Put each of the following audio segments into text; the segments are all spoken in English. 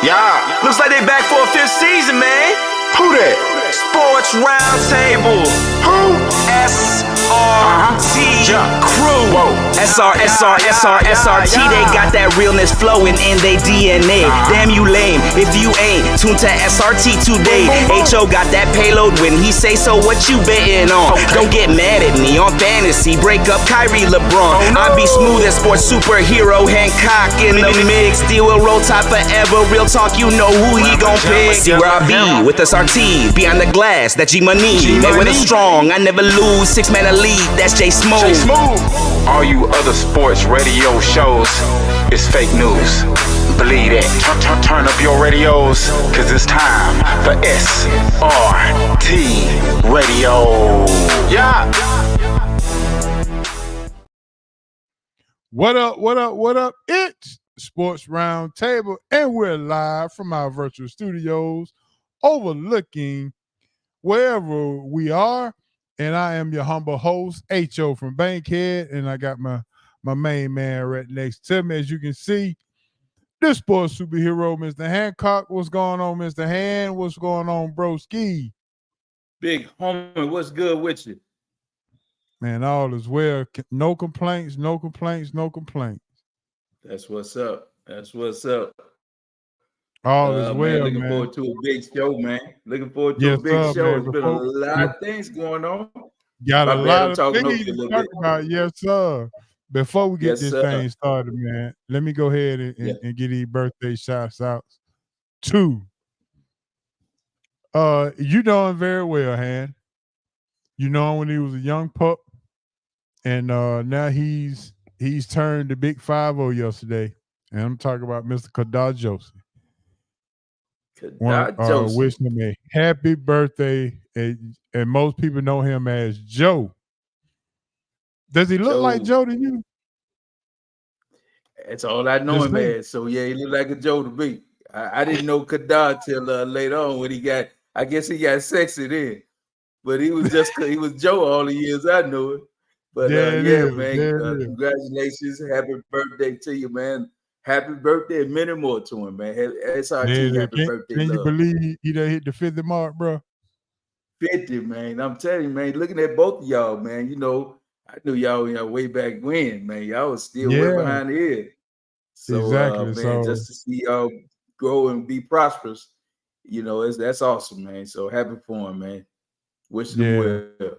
Yeah, looks like they back for a fifth season, man. Who that? Sports Roundtable. Who? SRT Crew. Whoa. SRT. They got that realness flowing in they DNA. Damn you lame if you ain't tuned to SRT today. HO got that payload when he say so. What you betting on? Don't get mad at me on fantasy. Break up Kyrie LeBron. I be smooth as sports superhero Hancock in the mix. Deal will roll tide forever. Real talk, you know who he gon' pick. See where I be with SRT. Behind the glass, that G-Money. Made with a strong, I never lose. 6-man elite, that's J Smooth. All you other sports radio shows is fake news. Believe it. Turn up your radios, cause it's time for SRT Radio. Yeah. What up? It's Sports Roundtable, and we're live from our virtual studios overlooking wherever we are. And I am your humble host, H.O. from Bankhead, and I got my main man right next to me. As you can see, the sports superhero, Mr. Hancock. What's going on, Mr. Han? What's going on, broski? Big homie, what's good with you? Man, all is well. No complaints. That's what's up. All is well, Looking man. forward to a big show, man. Looking forward to a big show. Man. There's been a lot of things going on. Got a lot of talking things to talk about. Yes, sir. Before we get this thing started, man, let me go ahead and get these birthday shouts out to you know him very well, Han. You know him when he was a young pup, and now he's turned the big 5-0 yesterday. And I'm talking about Mr. Kadar Joseph. Wishing him a happy birthday, and most people know him as Joe. Does he look like Joe to you? That's all I know him as. So yeah, he looked like a Joe to me. I didn't know Kadar till later on when I guess he got sexy then. But he was Joe all the years I knew him. But man, congratulations, happy birthday to you, man. Happy birthday and many more to him, man. SRT, happy birthday. Can you believe he done hit the 50 mark, bro? 50, man. I'm telling you, man, looking at both of y'all, man, you know, I knew y'all way back when, man. Y'all was still way behind the ear. So, exactly. Man, just to see y'all grow and be prosperous, you know, that's awesome, man. So happy for him, man. Wish him well.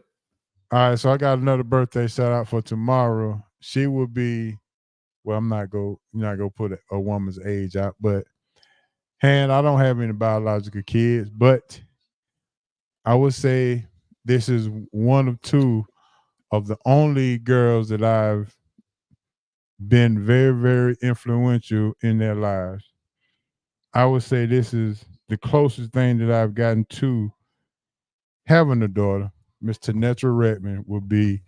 All right, so I got another birthday shout out for tomorrow. She will be, well, I'm not gonna put a woman's age out, but Han, I don't have any biological kids, but I would say this is one of two of the only girls that I've been very, very influential in their lives. I would say this is the closest thing that I've gotten to having a daughter. Miss Tanetra Redmond will be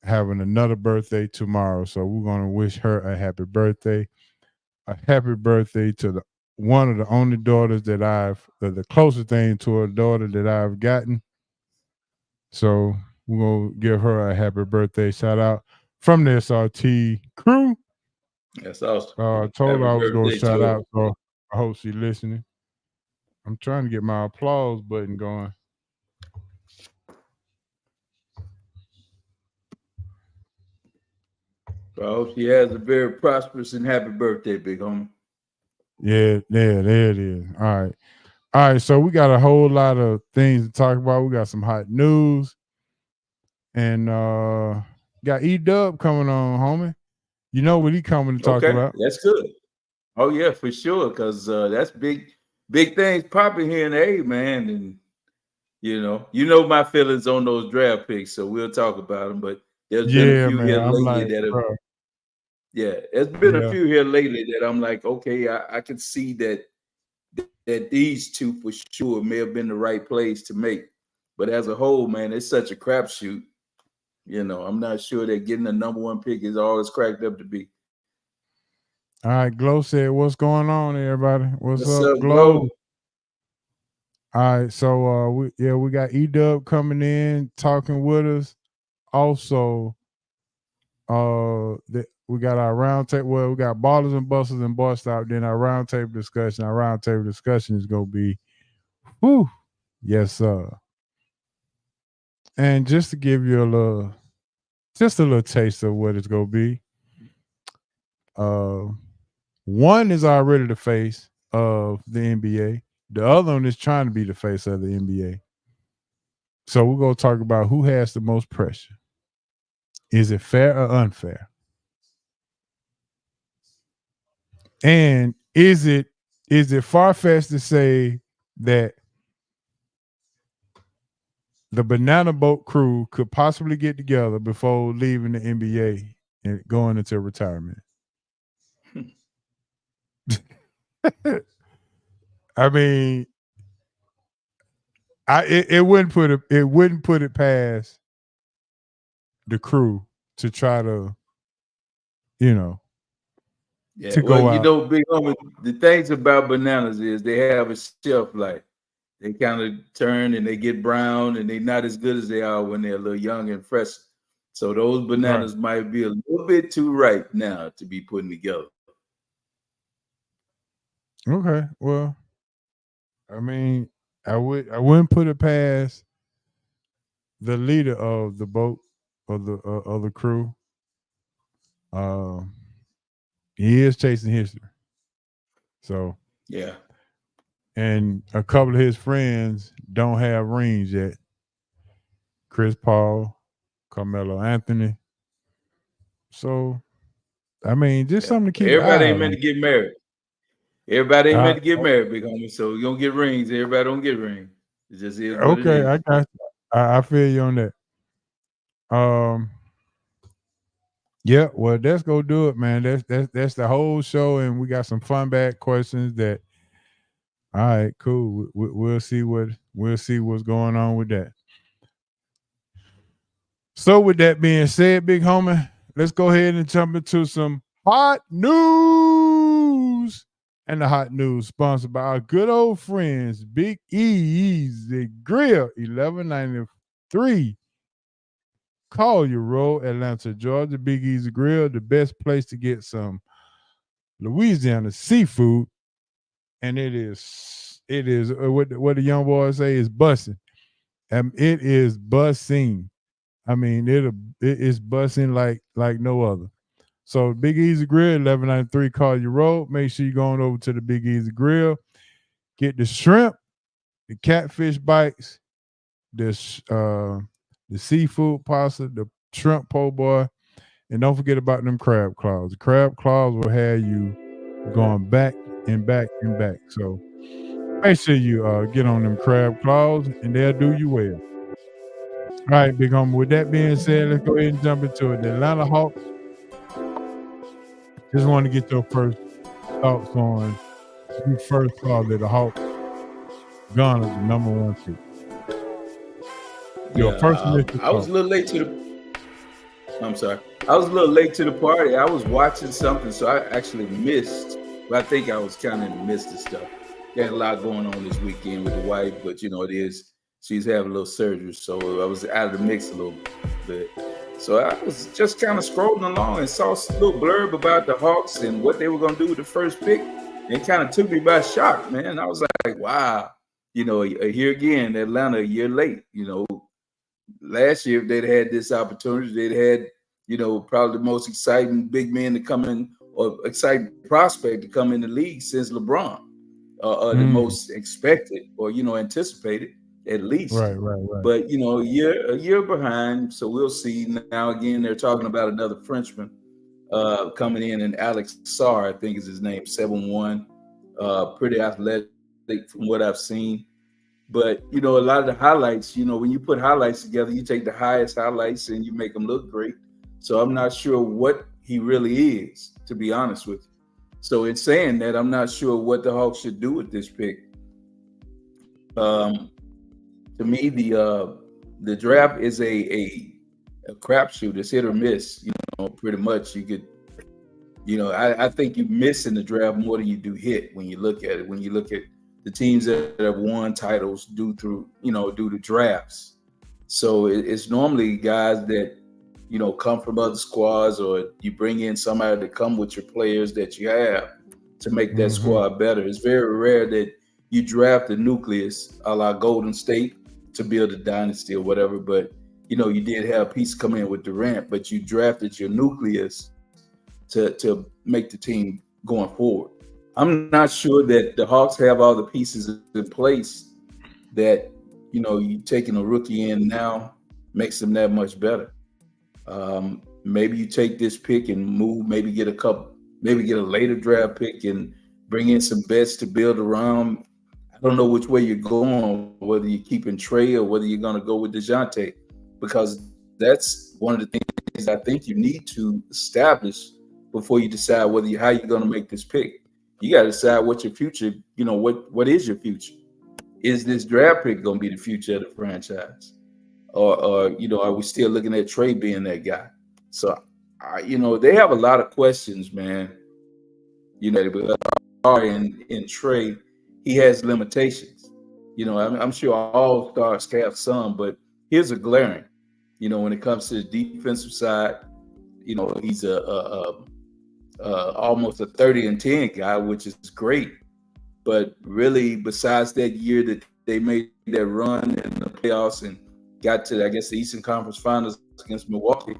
having another birthday tomorrow. So we're going to wish her a happy birthday. A happy birthday to one of the only daughters that the closest thing to a daughter that I've gotten. So we're going to give her a happy birthday shout out from the SRT crew. That's awesome. I told her I was going to shout out, so I hope she's listening. I'm trying to get my applause button going. I hope she has a very prosperous and happy birthday, big homie. Yeah, there it is. All right. So we got a whole lot of things to talk about. We got some hot news, and got E-Dub coming on, homie. You know what he coming to talk about? That's good. Oh yeah, for sure, because that's big things popping here in the A, man, and you know my feelings on those draft picks, so we'll talk about them. But there's been a few here lately that have. Yeah, there's been a few here lately that I'm like, okay, I can see that these two for sure may have been the right plays to make. But as a whole, man, it's such a crapshoot. You know, I'm not sure that getting the number one pick is all it's cracked up to be. All right, Glow said, what's going on, everybody? What's up, Glow? All right, so we got E-Dub coming in, talking with us. Also, We got our round table. Well, we got ballers and busters and boss stop. Then our round table discussion. Our round table discussion is gonna be, whew, yes, sir. And just to give you a little taste of what it's gonna be. One is already the face of the NBA. The other one is trying to be the face of the NBA. So we're gonna talk about who has the most pressure. Is it fair or unfair? And is it far-fetched to say that the Banana Boat crew could possibly get together before leaving the NBA and going into retirement? I mean, it wouldn't put it past the crew to try to, Yeah, to go out. Big Homie, the things about bananas is they have a shelf life. They kind of turn and they get brown and they're not as good as they are when they're a little young and fresh. So those bananas might be a little bit too ripe now to be putting together. Okay, well, I mean, I wouldn't put it past the leader of the boat of the crew. He is chasing history. So yeah, and a couple of his friends don't have rings yet. Chris Paul, Carmelo Anthony. So, I mean, just something to keep. Everybody ain't meant to get married. Everybody ain't meant to get married, Big Homie. So you're gonna get rings. Everybody don't get rings. It just is what it is. I got you. I feel you on that. Yeah, well, let's go do it, man. That's the whole show, and we got some fun back questions. That, all right, cool. We'll see what's going on with that. So, with that being said, Big Homie, let's go ahead and jump into some hot news. And the hot news sponsored by our good old friends, Big Easy Grill, 1193 Collier Road, Atlanta, Georgia. Big Easy Grill, the best place to get some Louisiana seafood. And it is what the young boys say is bussing. It is bussing. I mean, it is bussing like no other. So Big Easy Grill, 1193 Collier Road. Make sure you're going over to the Big Easy Grill. Get the shrimp, the catfish bites, the seafood pasta, the shrimp po' boy, and don't forget about them crab claws. The crab claws will have you going back and back and back. So make sure you get on them crab claws, and they'll do you well. All right, Big Homie. With that being said, let's go ahead and jump into it. The Atlanta Hawks. Just want to get your first thoughts on you first saw that the Hawks gone as the number one seed. Your first initial I was a little late to the. I'm sorry. I was a little late to the party. I was watching something, so I actually missed. But I think I was kind of in the midst of stuff. Got a lot going on this weekend with the wife, but it is. She's having a little surgery, so I was out of the mix a little bit. So I was just kind of scrolling along and saw a little blurb about the Hawks and what they were going to do with the first pick. And it kind of took me by shock, man. I was like, wow, here again, Atlanta a year late. Last year, if they'd had this opportunity, they'd had, probably the most exciting big man to come in or exciting prospect to come in the league since LeBron, the most expected or, anticipated. At least, right. But a year behind. So we'll see. Now again, they're talking about another Frenchman coming in, and Alex Sarr, I think is his name, 7'1", pretty athletic from what I've seen. But a lot of the highlights, when you put highlights together, you take the highest highlights and you make them look great. So I'm not sure what he really is, to be honest with you. So in saying that, I'm not sure what the Hawks should do with this pick. To me, the draft is a crapshoot. It's hit or miss. Pretty much. You could, I think you miss in the draft more than you do hit when you look at it. When you look at the teams that have won titles due to drafts. So it's normally guys that come from other squads, or you bring in somebody to come with your players that you have to make that squad better. It's very rare that you draft a nucleus a la Golden State to build a dynasty or whatever, but you did have pieces come in with Durant, but you drafted your nucleus to make the team going forward. I'm not sure that the Hawks have all the pieces in place that you taking a rookie in now makes them that much better. Maybe you take this pick and move, maybe get a later draft pick and bring in some bets to build around. I don't know which way you're going, whether you're keeping Trey or whether you're going to go with DeJounte, because that's one of the things I think you need to establish before you decide how you're going to make this pick. You got to decide what your future, what is your future? Is this draft pick going to be the future of the franchise? Or are we still looking at Trey being that guy? So, they have a lot of questions, man. But in Trey, he has limitations. I'm sure all stars have some, but here's a glaring. When it comes to the defensive side, he's almost a 30-10 guy, which is great. But really, besides that year that they made that run in the playoffs and got to, I guess, the Eastern Conference Finals against Milwaukee,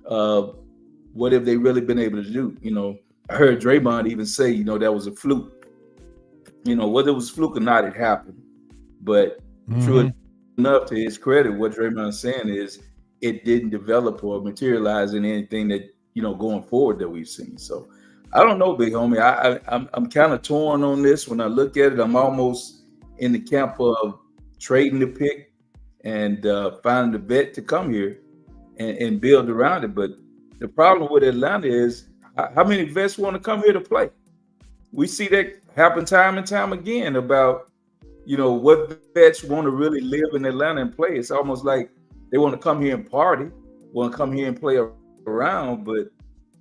what have they really been able to do? I heard Draymond even say, that was a fluke. Whether it was a fluke or not, it happened. But true enough, to his credit, what Draymond's saying is it didn't develop or materialize in anything that, going forward that we've seen. So I don't know, big homie. I'm kind of torn on this. When I look at it, I'm almost in the camp of trading the pick and finding the vet to come here and build around it. But the problem with Atlanta is how many vets want to come here to play? We see that happen time and time again about, what vets want to really live in Atlanta and play. It's almost like they want to come here and party, want to come here and play around. But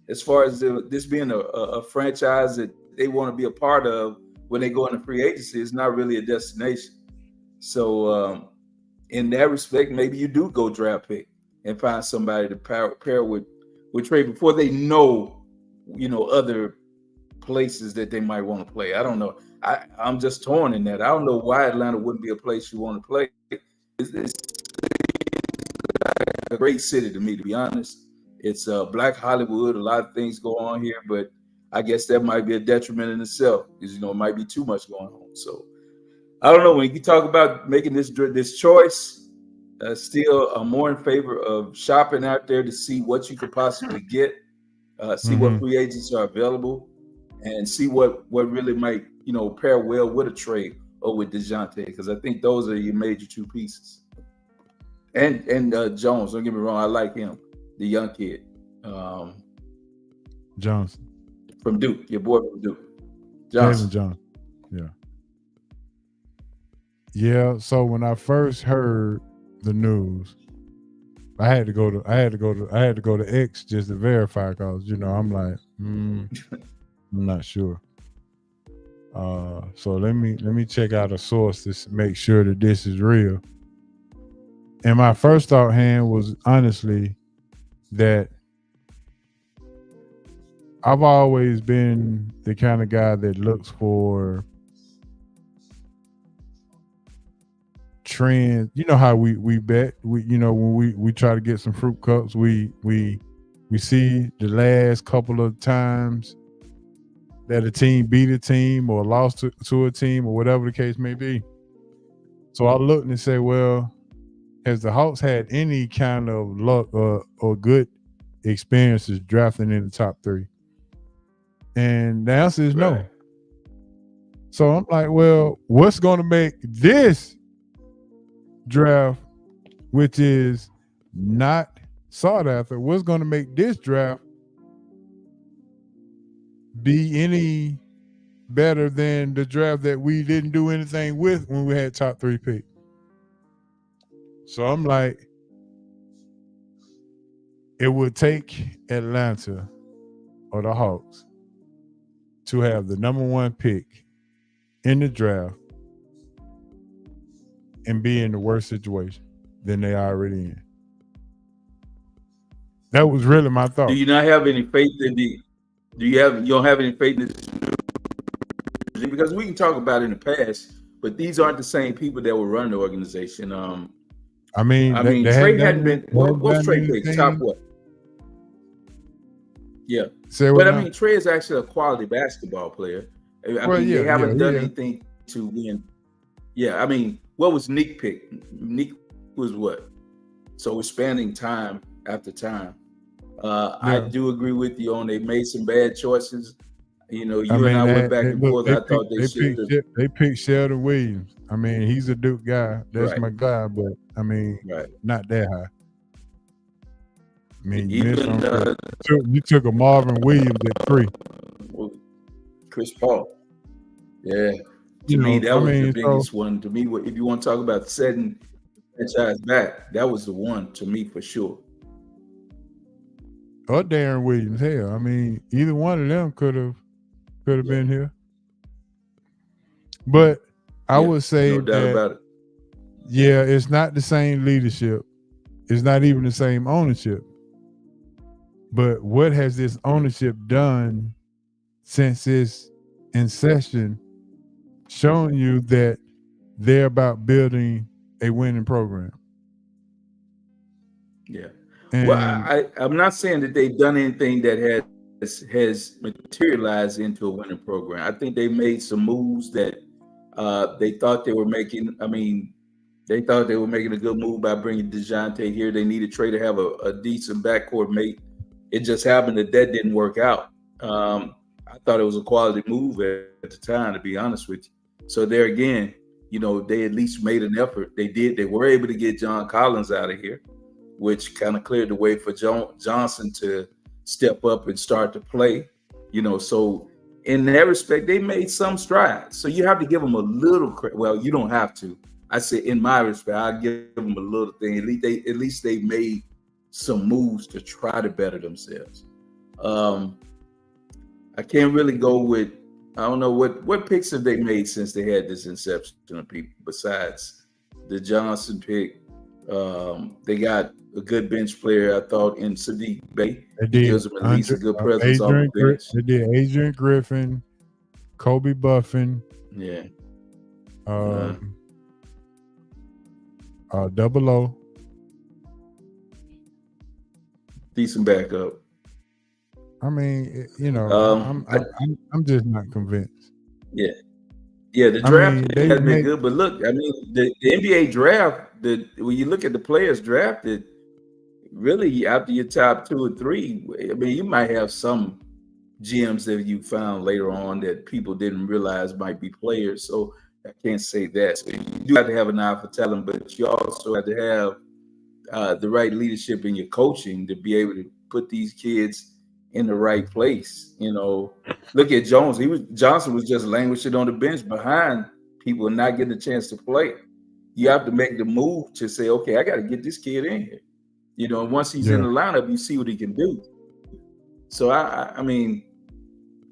as far as this being a franchise that they want to be a part of when they go into free agency, it's not really a destination. So in that respect, maybe you do go draft pick and find somebody to pair with Trey before they know, other places that they might want to play. I don't know. I'm just torn in that. I don't know why Atlanta wouldn't be a place you want to play. It's a great city to me, to be honest. It's Black Hollywood. A lot of things go on here, but I guess that might be a detriment in itself because, it might be too much going on. So I don't know. When you talk about making this choice, still I'm more in favor of shopping out there to see what you could possibly get, see what free agents are available, and see what really might, pair well with a trade or with DeJounte, because I think those are your major two pieces. And Jones, don't get me wrong, I like him, the young kid. Johnson. From Duke, your boy from Duke. Johnson. Johnson. Yeah. Yeah, so when I first heard the news, I had to go to X just to verify, because I'm like, I'm not sure. So let me check out a source to make sure that this is real. And my first thought, hand, was honestly that I've always been the kind of guy that looks for trends. You know how we bet. When we try to get some fruit cups, we see the last couple of times that a team beat a team or lost to a team or whatever the case may be. So I looked and said, well, has the Hawks had any kind of luck or good experiences drafting in the top 3? And the answer is no. So I'm like, well, what's going to make this draft, which is not sought after, what's going to make this draft be any better than the draft that we didn't do anything with when we had top 3 pick? So I'm like, it would take Atlanta or the Hawks to have the number 1 pick in the draft and be in the worst situation than they are already in. That was really my thought. Do you not have any faith in the? You don't have any faith in this? Because we can talk about it in the past, but these aren't the same people that were running the organization. I mean, Trey hadn't been. What's Trey pick? Top what? Yeah, but I mean, Trey is actually a quality basketball player. I mean, they haven't done anything to win. Yeah, I mean, what was Nick pick? Nick was what? So we're spending time after time. I do agree with you on they made some bad choices. You know, and I went back and forth. I thought they should. They picked Sheldon Williams. I mean, he's a Duke guy. That's my guy, but I mean, not that high. I mean, you took a Marvin Williams at 3. Chris Paul. Yeah. To me, that was the biggest one. To me, if you want to talk about setting franchise back, that was the one to me for sure. Or Darren Williams. Hell, I mean, either one of them could have been here. But I would say no doubt about it. Yeah, it's not the same leadership. It's not even the same ownership. But what has this ownership done since its inception, showing you that they're about building a winning program? Yeah. Well, I'm not saying that they've done anything that has materialized into a winning program. I think they made some moves that they thought they were making. I mean, they thought they were making a good move by bringing DeJounte here. They needed Trey to have a decent backcourt mate. It just happened that didn't work out. I thought it was a quality move at the time, to be honest with you. So there again, you know, they at least made an effort. They did. They were able to get John Collins out of here, which kind of cleared the way for Johnson to step up and start to play. You know, so in that respect, they made some strides. So you have to give them a little credit. Well, you don't have to. I say, in my respect, I give them a little thing. At least they made some moves to try to better themselves. I can't really go with, I don't know what picks have they made since they had this inception of people besides the Johnson pick. They got a good bench player, I thought, in Sadiq Bey. He gives them at least a good presence on the bench. They did Adrian Griffin, Kobe Buffin. Yeah. Double O. Decent backup. I mean, you know, I'm just not convinced. Yeah. Yeah, the draft has been good, but look, I mean, the NBA draft, when you look at the players drafted, really after your top 2 or 3, I mean, you might have some gems that you found later on that people didn't realize might be players. So I can't say that. So you do have to have an eye for talent, but you also have to have the right leadership in your coaching to be able to put these kids in the right place. You know, look at Jones. Johnson was just languishing on the bench behind people and not getting a chance to play. You have to make the move to say, okay, I got to get this kid in here. You know, and once he's in the lineup, you see what he can do. So I mean,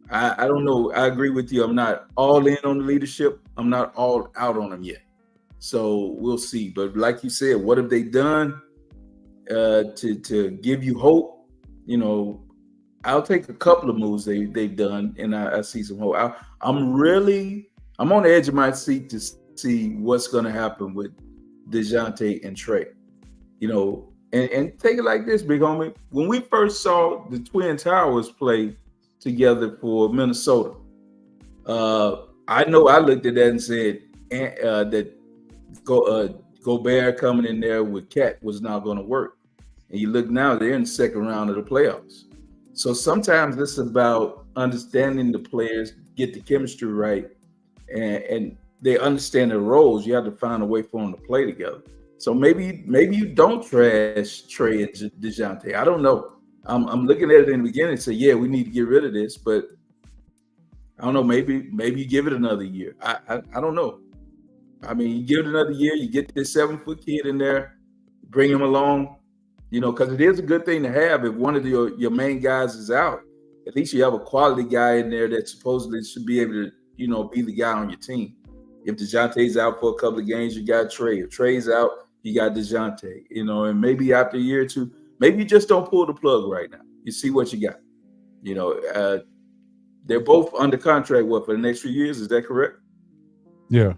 I don't know. I agree with you. I'm not all in on the leadership. I'm not all out on them yet. So we'll see. But like you said, what have they done to give you hope? You know, I'll take a couple of moves they've done, and I see some hope. I'm on the edge of my seat to see what's going to happen with DeJounte and Trey. You know, and take it like this, big homie. When we first saw the Twin Towers play together for Minnesota, I know I looked at that and said that Gobert coming in there with Cat was not going to work. And you look now, they're in the second round of the playoffs. So sometimes this is about understanding the players, get the chemistry right, and they understand their roles. You have to find a way for them to play together. So maybe you don't trash Trey and DeJounte. I don't know. I'm looking at it in the beginning and say, yeah, we need to get rid of this, but I don't know. Maybe you give it another year. I don't know. I mean, you give it another year, you get this 7-foot kid in there, bring him along. You know, because it is a good thing to have if one of your main guys is out. At least you have a quality guy in there that supposedly should be able to, you know, be the guy on your team. If DeJounte's out for a couple of games, you got Trey. If Trey's out, you got DeJounte. You know, and maybe after a year or two, maybe you just don't pull the plug right now. You see what you got. You know, they're both under contract, for the next few years? Is that correct? Yeah.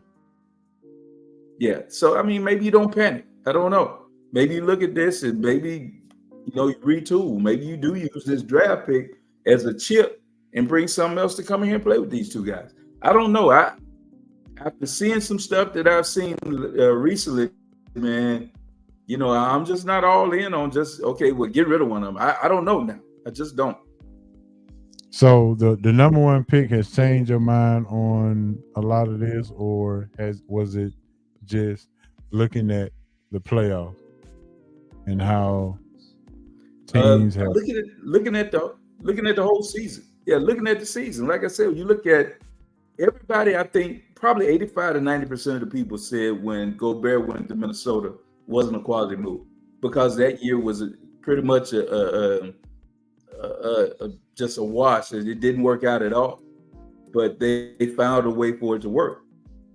Yeah. So, I mean, maybe you don't panic. I don't know. Maybe you look at this and maybe, you retool. Maybe you do use this draft pick as a chip and bring something else to come in here and play with these two guys. I don't know. After seeing some stuff that I've seen recently, man, I'm just not all in on just, okay, well, get rid of one of them. I don't know now. I just don't. So the number one pick has changed your mind on a lot of this, or was it just looking at the playoff and how teams have looking at the whole season. Yeah, looking at the season. Like I said, you look at everybody, I think probably 85 to 90% of the people said when Gobert went to Minnesota wasn't a quality move, because that year was pretty much just a wash. It didn't work out at all, but they found a way for it to work.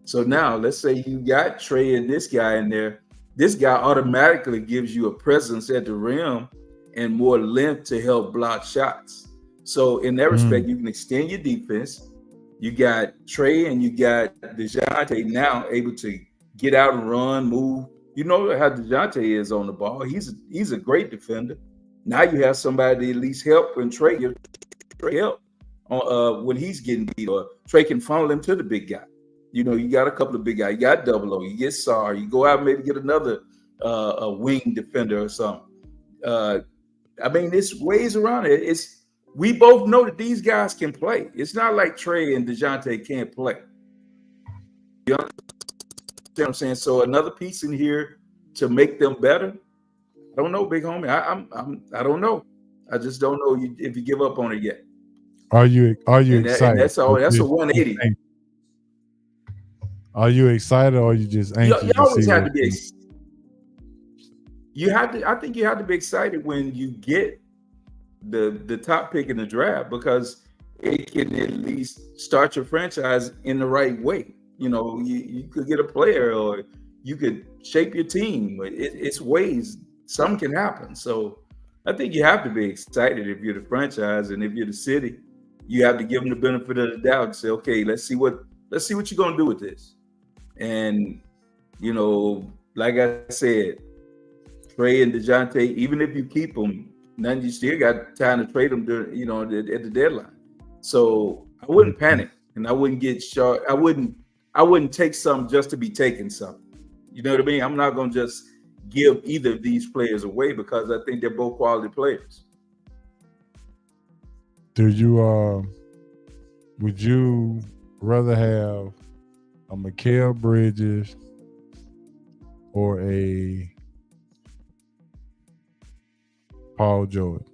So now let's say you got Trey and this guy in there. This guy automatically gives you a presence at the rim and more length to help block shots. So in that respect, you can extend your defense. You got Trey and you got DeJounte now able to get out and run, move. You know how DeJounte is on the ball. He's a great defender. Now you have somebody to at least help when Trey help when he's getting beat, or Trey can funnel him to the big guy. You got a couple of big guys. You got Double O. You get Sar. You go out and maybe get another a wing defender or something. I mean, it's ways around it. We both know that these guys can play. It's not like Trey and DeJounte can't play. You understand what I'm saying? So another piece in here to make them better. I don't know, big homie. I don't know. I just don't know if you give up on it yet. Are you excited? That's all. That's a 180. Are you excited, or are you just anxious? You always have to be. I think you have to be excited when you get the top pick in the draft, because it can at least start your franchise in the right way. You could get a player, or you could shape your team. It's ways. Something can happen. So I think you have to be excited if you're the franchise, and if you're the city, you have to give them the benefit of the doubt and say, okay, let's see what you're gonna do with this. And like I said, Trey and DeJounte, even if you keep them, then you still got time to trade them during, at the deadline. So I wouldn't panic, and I wouldn't get short. I wouldn't take something just to be taking something. You know what I mean? I'm not gonna just give either of these players away, because I think they're both quality players. Would you rather have a Mikal Bridges or a Paul George?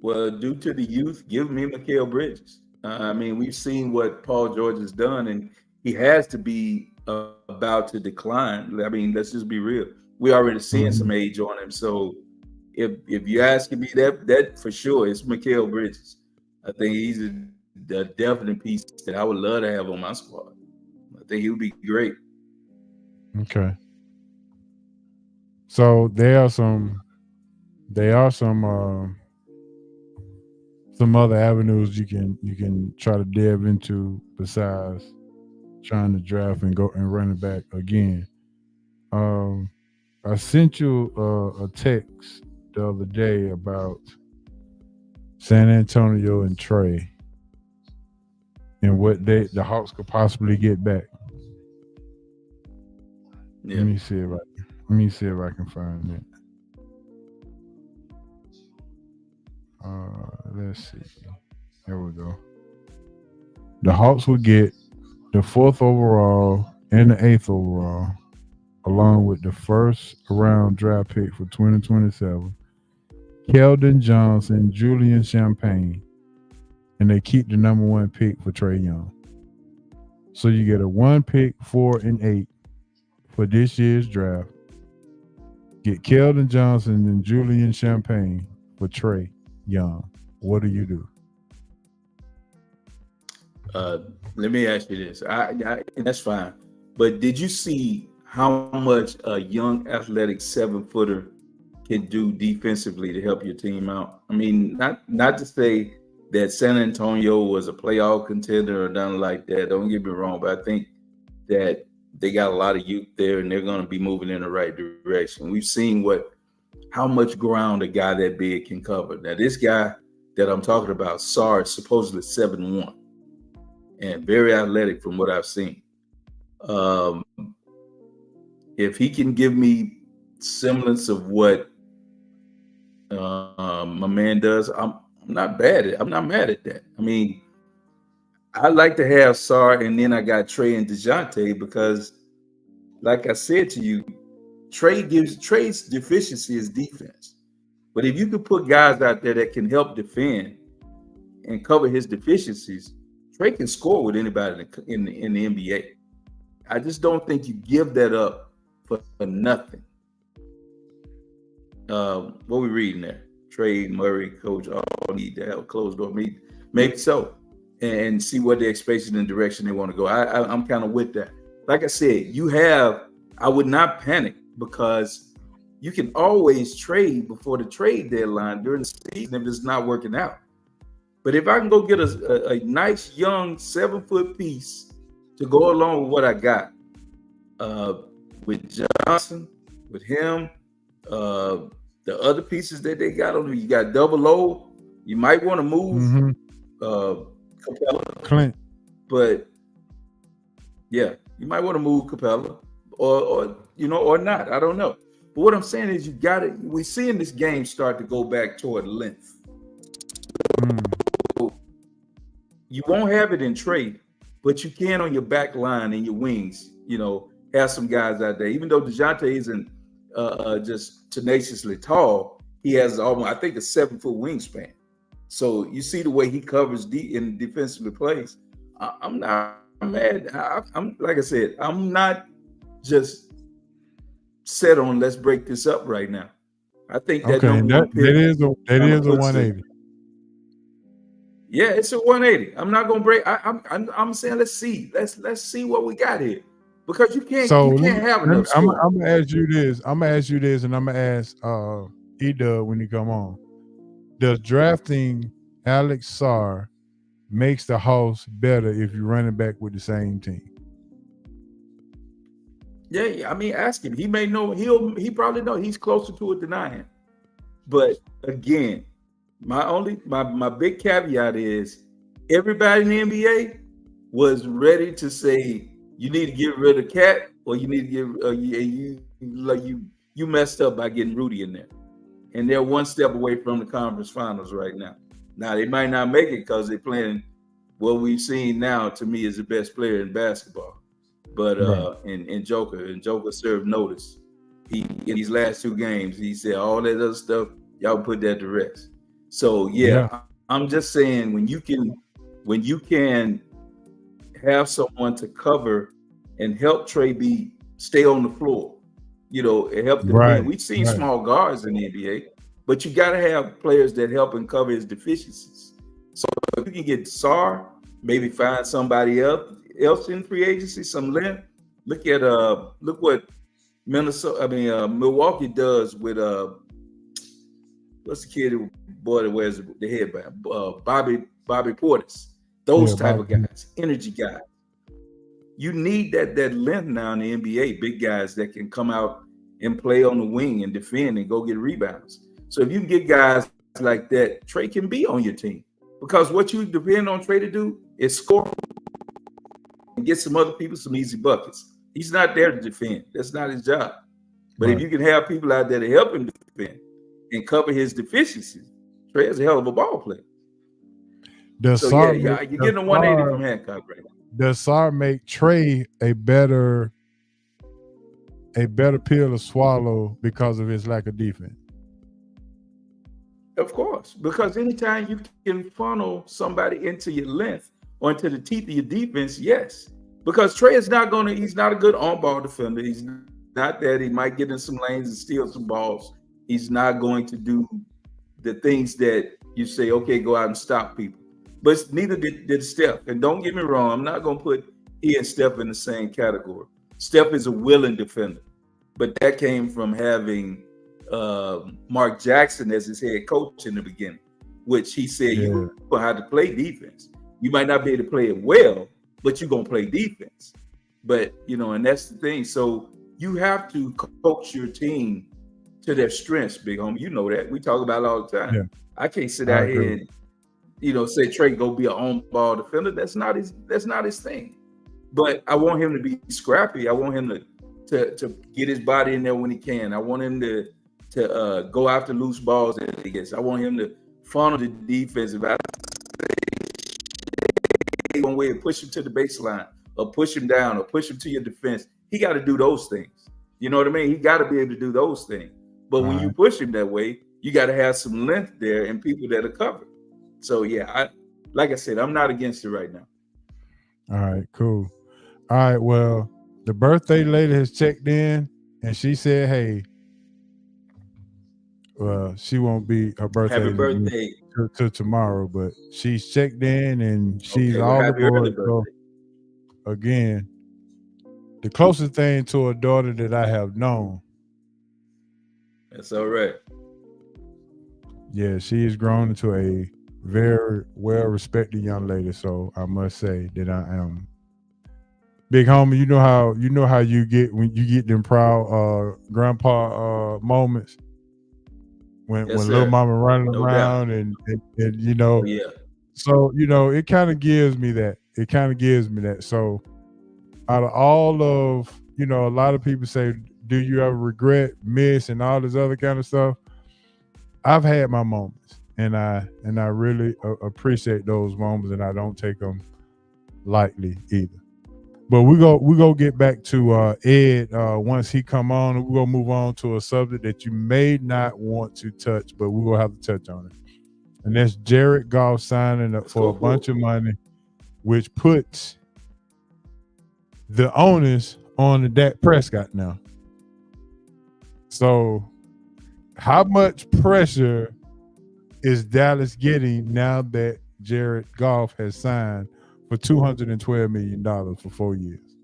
Well, due to the youth, give me Mikal Bridges. I mean, we've seen what Paul George has done, and he has to be about to decline. I mean, let's just be real. We're already seeing some age on him. So if you're asking me, that for sure is Mikal Bridges. I think he's a definite piece that I would love to have on my squad. I think he would be great. Okay. So there are some other avenues you can try to delve into besides trying to draft and go and run it back again. I sent you a text the other day about San Antonio and Trey and what the Hawks could possibly get back. Yeah. Let me see if I can find it. Let's see. There we go. The Hawks would get the 4th overall and the 8th overall, along with the first round draft pick for 2027, Keldon Johnson, Julian Champagne, and they keep the number 1 pick for Trae Young. So you get a 1 pick, 4 and 8 for this year's draft. Get Keldon Johnson and Julian Champagne for Trae Young. What do you do? Let me ask you this. And that's fine. But did you see how much a young athletic 7-footer can do defensively to help your team out. I mean, not to say that San Antonio was a playoff contender or nothing like that. Don't get me wrong, but I think that they got a lot of youth there and they're going to be moving in the right direction. We've seen how much ground a guy that big can cover. Now, this guy that I'm talking about, Sarr, is supposedly 7'1" and very athletic from what I've seen. If he can give me semblance of what my man does, I'm not mad at that. I mean, I like to have Sarr, and then I got Trey and DeJounte because, like I said to you, Trey's deficiency is defense. But if you could put guys out there that can help defend and cover his deficiencies, Trey can score with anybody in the NBA. I just don't think you give that up for nothing. What we reading there? Trey, Murray, Coach, all need to have a closed door meeting. Maybe so. And see what they're expecting in the direction they want to go. I'm kind of with that. Like I said, I would not panic because you can always trade before the trade deadline during the season if it's not working out. But if I can go get a nice young 7-foot piece to go along with what I got, with Johnson, with him, the other pieces that they got on, you got Double O. You might want to move Capella, Clint, but yeah, you might want to move Capella, or not. I don't know. But what I'm saying is, you got it. We're seeing this game start to go back toward length. You won't have it in trade, but you can on your back line and your wings. Have some guys out there. Even though DeJounte isn't just tenaciously tall, he has almost, I think, a 7-foot wingspan. So you see the way he covers in defensively plays. I'm not mad. I'm like I said, I'm not just set on let's break this up right now. I think that is a 180. Yeah, it's a 180. I'm not gonna break. I'm saying let's see what we got here, because you can't have enough. I'm gonna ask you this, and I'm gonna ask E-Dub when he come on. Does drafting Alex Sarr makes the Hawks better if you run it back with the same team? Yeah, I mean, ask him. He may know. He probably know. He's closer to it than I am. But again, my big caveat is everybody in the NBA was ready to say you need to get rid of Cat, or you need to get you messed up by getting Rudy in there. And they're one step away from the conference finals right now. Now, they might not make it because they're playing what we've seen now, to me, is the best player in basketball. But in Joker served notice. In these last 2 games, he said all that other stuff, y'all put that to rest. So yeah, I'm just saying when you can have someone to cover and help Trey stay on the floor, it helped them win. We've seen small guards in the NBA, but you got to have players that help and cover his deficiencies. So if you can get Sarr, maybe find somebody else in free agency, some length. Look what Milwaukee does with what's the kid that wears the headband? Bobby Portis. Those type of guys, energy guys. You need that length now in the NBA, big guys that can come out and play on the wing and defend and go get rebounds. So if you can get guys like that, Trey can be on your team. Because what you depend on Trey to do is score and get some other people some easy buckets. He's not there to defend. That's not his job. But if you can have people out there to help him defend and cover his deficiencies, Trey is a hell of a ball player. You're getting a 180 from Hancock right now. Does Sarr make Trey a better pill to swallow because of his lack of defense? Of course, because anytime you can funnel somebody into your length or into the teeth of your defense, yes. Because Trey is he's not a good on-ball defender. He's not that. He might get in some lanes and steal some balls. He's not going to do the things that you say, okay, go out and stop people. But neither did Steph. And don't get me wrong, I'm not going to put he and Steph in the same category. Steph is a willing defender, but that came from having Mark Jackson as his head coach in the beginning, which he said you know how to play defense. You might not be able to play it well, but you're gonna play defense. But and that's the thing. So you have to coach your team to their strengths, big homie. You know that. We talk about it all the time. Yeah. I can't sit out here and say Trey go be an on-ball defender. That's not his thing. But I want him to be scrappy. I want him to get his body in there when he can. I want him to go after loose balls that he gets. I want him to funnel the defensive one way and push him to the baseline, or push him down, or push him to your defense. He got to do those things. You know what I mean? He got to be able to do those things. But when you push him that way, you got to have some length there and people that are covered. So yeah, like I said, I'm not against it right now. All right, cool. All right, well, the birthday lady has checked in, and she said, "Hey, well, she won't be her birthday. Happy birthday to tomorrow, but she's checked in and she's all aboard." So, again, the closest thing to a daughter that I have known. That's all right. Yeah, she has grown into a very well-respected young lady. So I must say that I am. Big homie, you know how you get when you get them proud grandpa moments when little mama running around and yeah. So it kind of gives me that. So out of all of a lot of people say, do you ever regret, miss, and all this other kind of stuff? I've had my moments, and I really appreciate those moments, and I don't take them lightly either. But we go get back to Ed once he come on, and we're gonna move on to a subject that you may not want to touch, but we're gonna have to touch on it. And that's Jared Goff signing up for a bunch of money, which puts the onus on the Dak Prescott now. So how much pressure is Dallas getting now that Jared Goff has signed for $212 million for 4 years?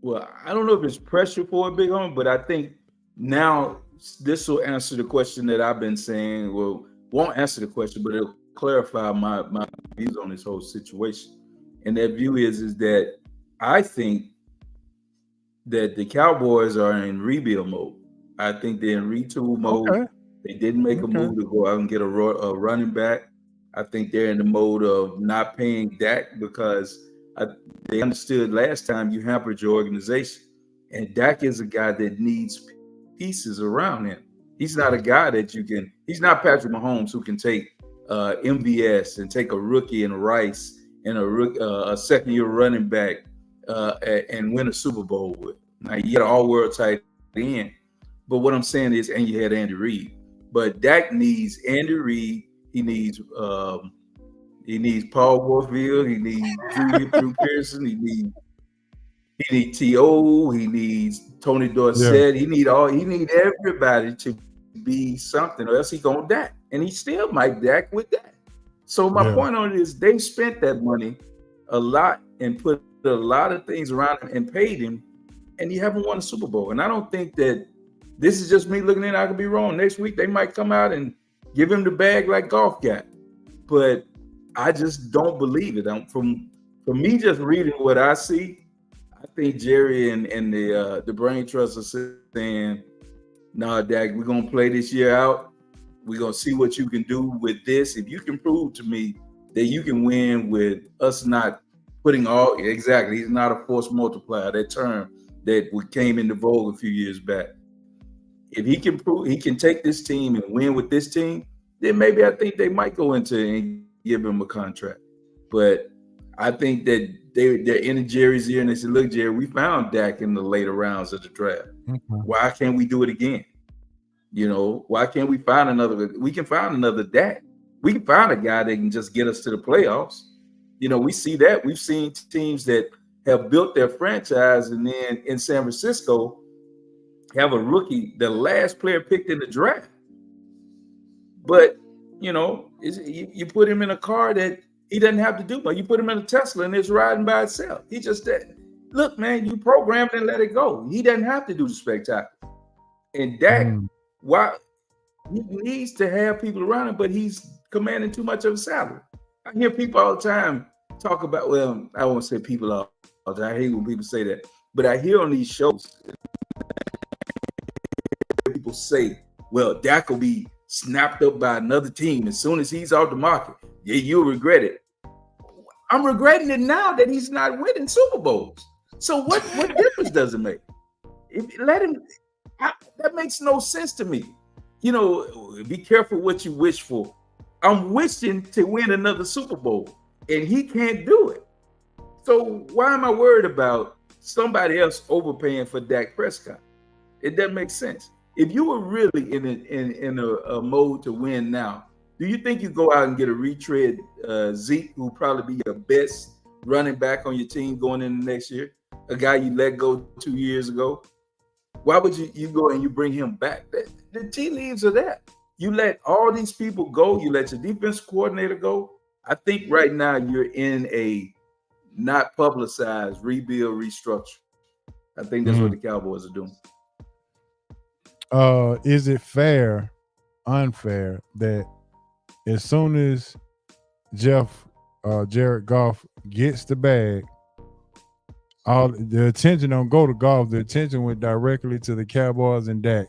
Well, I don't know if it's pressure for a big homie, but I think now this will answer the question that I've been saying. Well, won't answer the question, but it'll clarify my views on this whole situation. And that view is that I think that the Cowboys are in rebuild mode. I think they're in retool mode. Okay. They didn't make a move to go out and get a running back. I think they're in the mode of not paying Dak because they understood last time you hampered your organization. And Dak is a guy that needs pieces around him. He's not a guy that he's not Patrick Mahomes who can take MVS and take a rookie and Rice and a second-year running back and win a Super Bowl with. Now, you got an all-world tight end. But what I'm saying is, and you had Andy Reid. But Dak needs Andy Reid. He needs Paul Warfield. He needs Drew Pearson. He needs T.O. He needs Tony Dorsett. Yeah. He need everybody to be something, or else he gonna die. And he still might Dak with that. So my point on it is they spent that money a lot and put a lot of things around him and paid him, and you haven't won a Super Bowl. And I don't think that this is just me looking in. I could be wrong. Next week they might come out and give him the bag like Goff got, but I just don't believe it. From me just reading what I see, I think Jerry and the brain trust are saying, "Nah, Dak, we're gonna play this year out. We're gonna see what you can do with this. If you can prove to me that you can win with us not putting exactly, he's not a force multiplier. That term that came into vogue a few years back. If he can prove he can take this team and win with this team, then maybe I think they might go into and give him a contract. But I think that they're in Jerry's ear and they said, "Look, Jerry, we found Dak in the later rounds of the draft. Mm-hmm. Why can't we do it again? Why can't we find another? We can find another Dak. We can find a guy that can just get us to the playoffs. We see that. We've seen teams that have built their franchise and then in San Francisco have a rookie, the last player picked in the draft. But, you put him in a car that he doesn't have to do much. You put him in a Tesla and it's riding by itself. He just look, man, you programmed and let it go. He doesn't have to do the spectacular. And Dak, why he needs to have people around him, but he's commanding too much of a salary. I hear people all the time talk about, well, I won't say people all the time. I hate when people say that, but I hear on these shows people say, well, Dak will be snapped up by another team as soon as he's off the market. Yeah, you'll regret it. I'm regretting it now that he's not winning Super Bowls. So what difference does it make? Let him. That makes no sense to me. You know, be careful what you wish for. I'm wishing to win another Super Bowl, and he can't do it. So why am I worried about somebody else overpaying for Dak Prescott? It doesn't make sense. If you were really in a mode to win now, do you think you go out and get a retread Zeke, who probably be your best running back on your team going into next year? A guy you let go 2 years ago? Why would you go and you bring him back? The tea leaves are that. You let all these people go. You let your defense coordinator go. I think right now you're in a not publicized rebuild restructure. I think that's what the Cowboys are doing. Is it fair, unfair that as soon as Jared Goff gets the bag, all the attention don't go to Goff, the attention went directly to the Cowboys and Dak,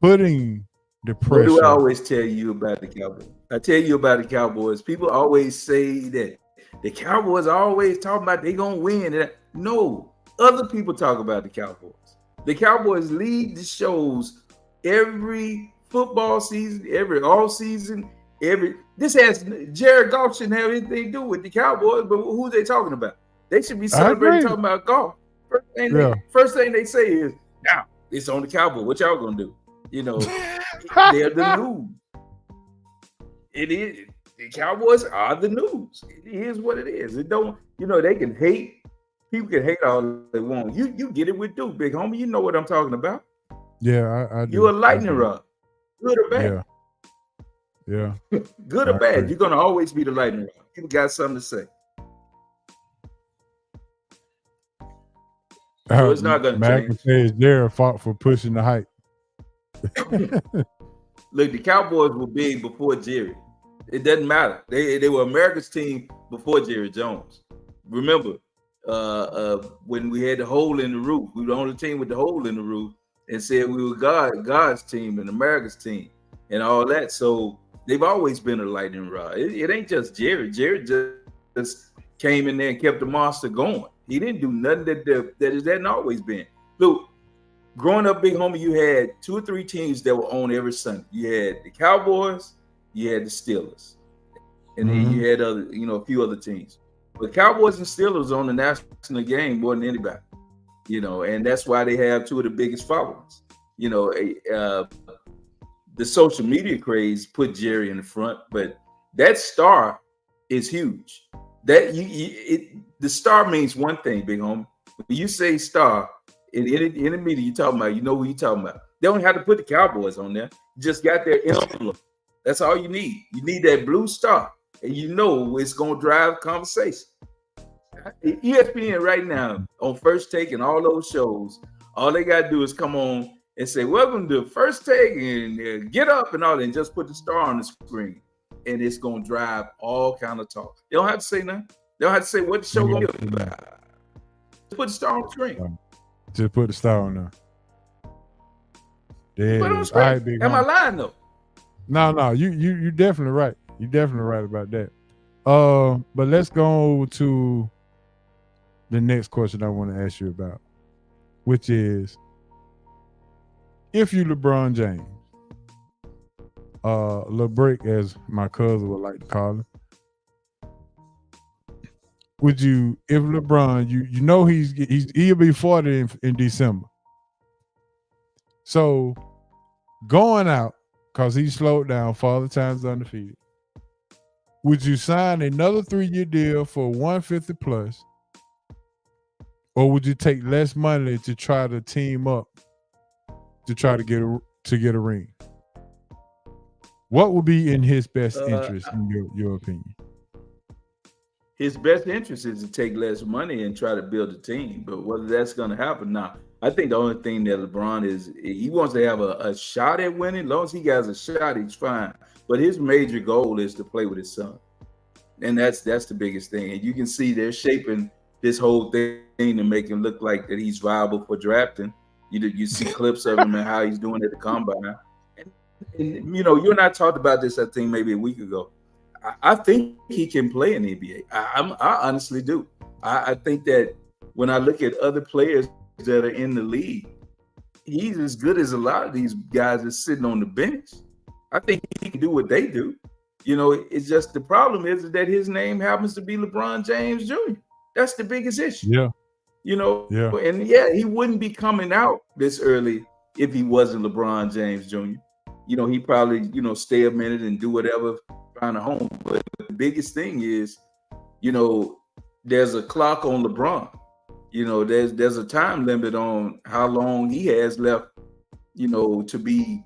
putting the pressure. What do I always tell you about the Cowboys? I tell you about the Cowboys. People always say that the Cowboys are always talking about they gonna win. No, other people talk about the Cowboys. The Cowboys lead the shows every football season, every all season, this has Jared Goff shouldn't have anything to do with the Cowboys, but who are they talking about? They should be celebrating talking about golf. First thing they say is, now it's on the Cowboys. What y'all gonna do? You know, they're the news. It is. The Cowboys are the news. It is what it is. It don't, they can hate. People can hate all they want. You get it with Duke, big homie. You know what I'm talking about. Yeah, I do. You're a lightning rod. Good or bad. Yeah. Good or bad. You're gonna always be the lightning rod. People got something to say. So it's not gonna change. Says Jared fought for pushing the hype. Look, the Cowboys were big before Jerry. It doesn't matter. They were America's team before Jerry Jones. Remember, when we had the hole in the roof, we were the only team with the hole in the roof, and said we were God's team and America's team and all that. So they've always been a lightning rod. It ain't just Jerry. Jerry just came in there and kept the monster going. He didn't do nothing that hadn't always been. Look, growing up, big homie, you had 2 or 3 teams that were on every Sunday. You had the Cowboys, you had the Steelers, and then you had a few other teams. But Cowboys and Steelers on the national game more than anybody, and that's why they have 2 of the biggest followings. The social media craze put Jerry in the front, but that star is huge. The star means one thing, big homie. When you say star in the media, you talking about, who you talking about. They don't have to put the Cowboys on there. You just got their emblem. That's all you need. You need that blue star, and it's gonna drive conversation. ESPN right now on First Take and all those shows, all they gotta do is come on and say, "Welcome to First Take," and get up and all that, and just put the star on the screen, and it's gonna drive all kind of talk. They don't have to say nothing. They don't have to say what the show gonna be about. Just put the star on the screen. Just put the star on there. Put it on the screen. Right, am I lying though? No, you definitely right. You're definitely right about that. But let's go to the next question I want to ask you about, which is, if you LeBron James, LeBrick, as my cousin would like to call him, would you, if LeBron, he'll be 40 in December. So going out, because he slowed down, Father Time's undefeated, would you sign another 3-year deal for $150 plus, or would you take less money to try to team up to try to get a ring? What would be in his best interest, in your opinion? His best interest is to take less money and try to build a team. But whether that's going to happen now, I think the only thing that LeBron is, he wants to have a shot at winning. As long as he has a shot, he's fine. But his major goal is to play with his son. And that's the biggest thing. And you can see they're shaping this whole thing to make him look like that he's viable for drafting. You see clips of him and how he's doing at the combine. And you know, you and I talked about this, I think, maybe a week ago. I think he can play in the NBA. I honestly do. I think that when I look at other players that are in the league, he's as good as a lot of these guys that's sitting on the bench. I think he can do what they do. You know, it's just the problem is that his name happens to be LeBron James Jr. That's the biggest issue. Yeah. You know, Yeah. And yeah, he wouldn't be coming out this early if he wasn't LeBron James Jr. You know, he probably, you know, stay a minute and do whatever, find a home. But the biggest thing is, you know, there's a clock on LeBron. You know, there's a time limit on how long he has left, you know, to be.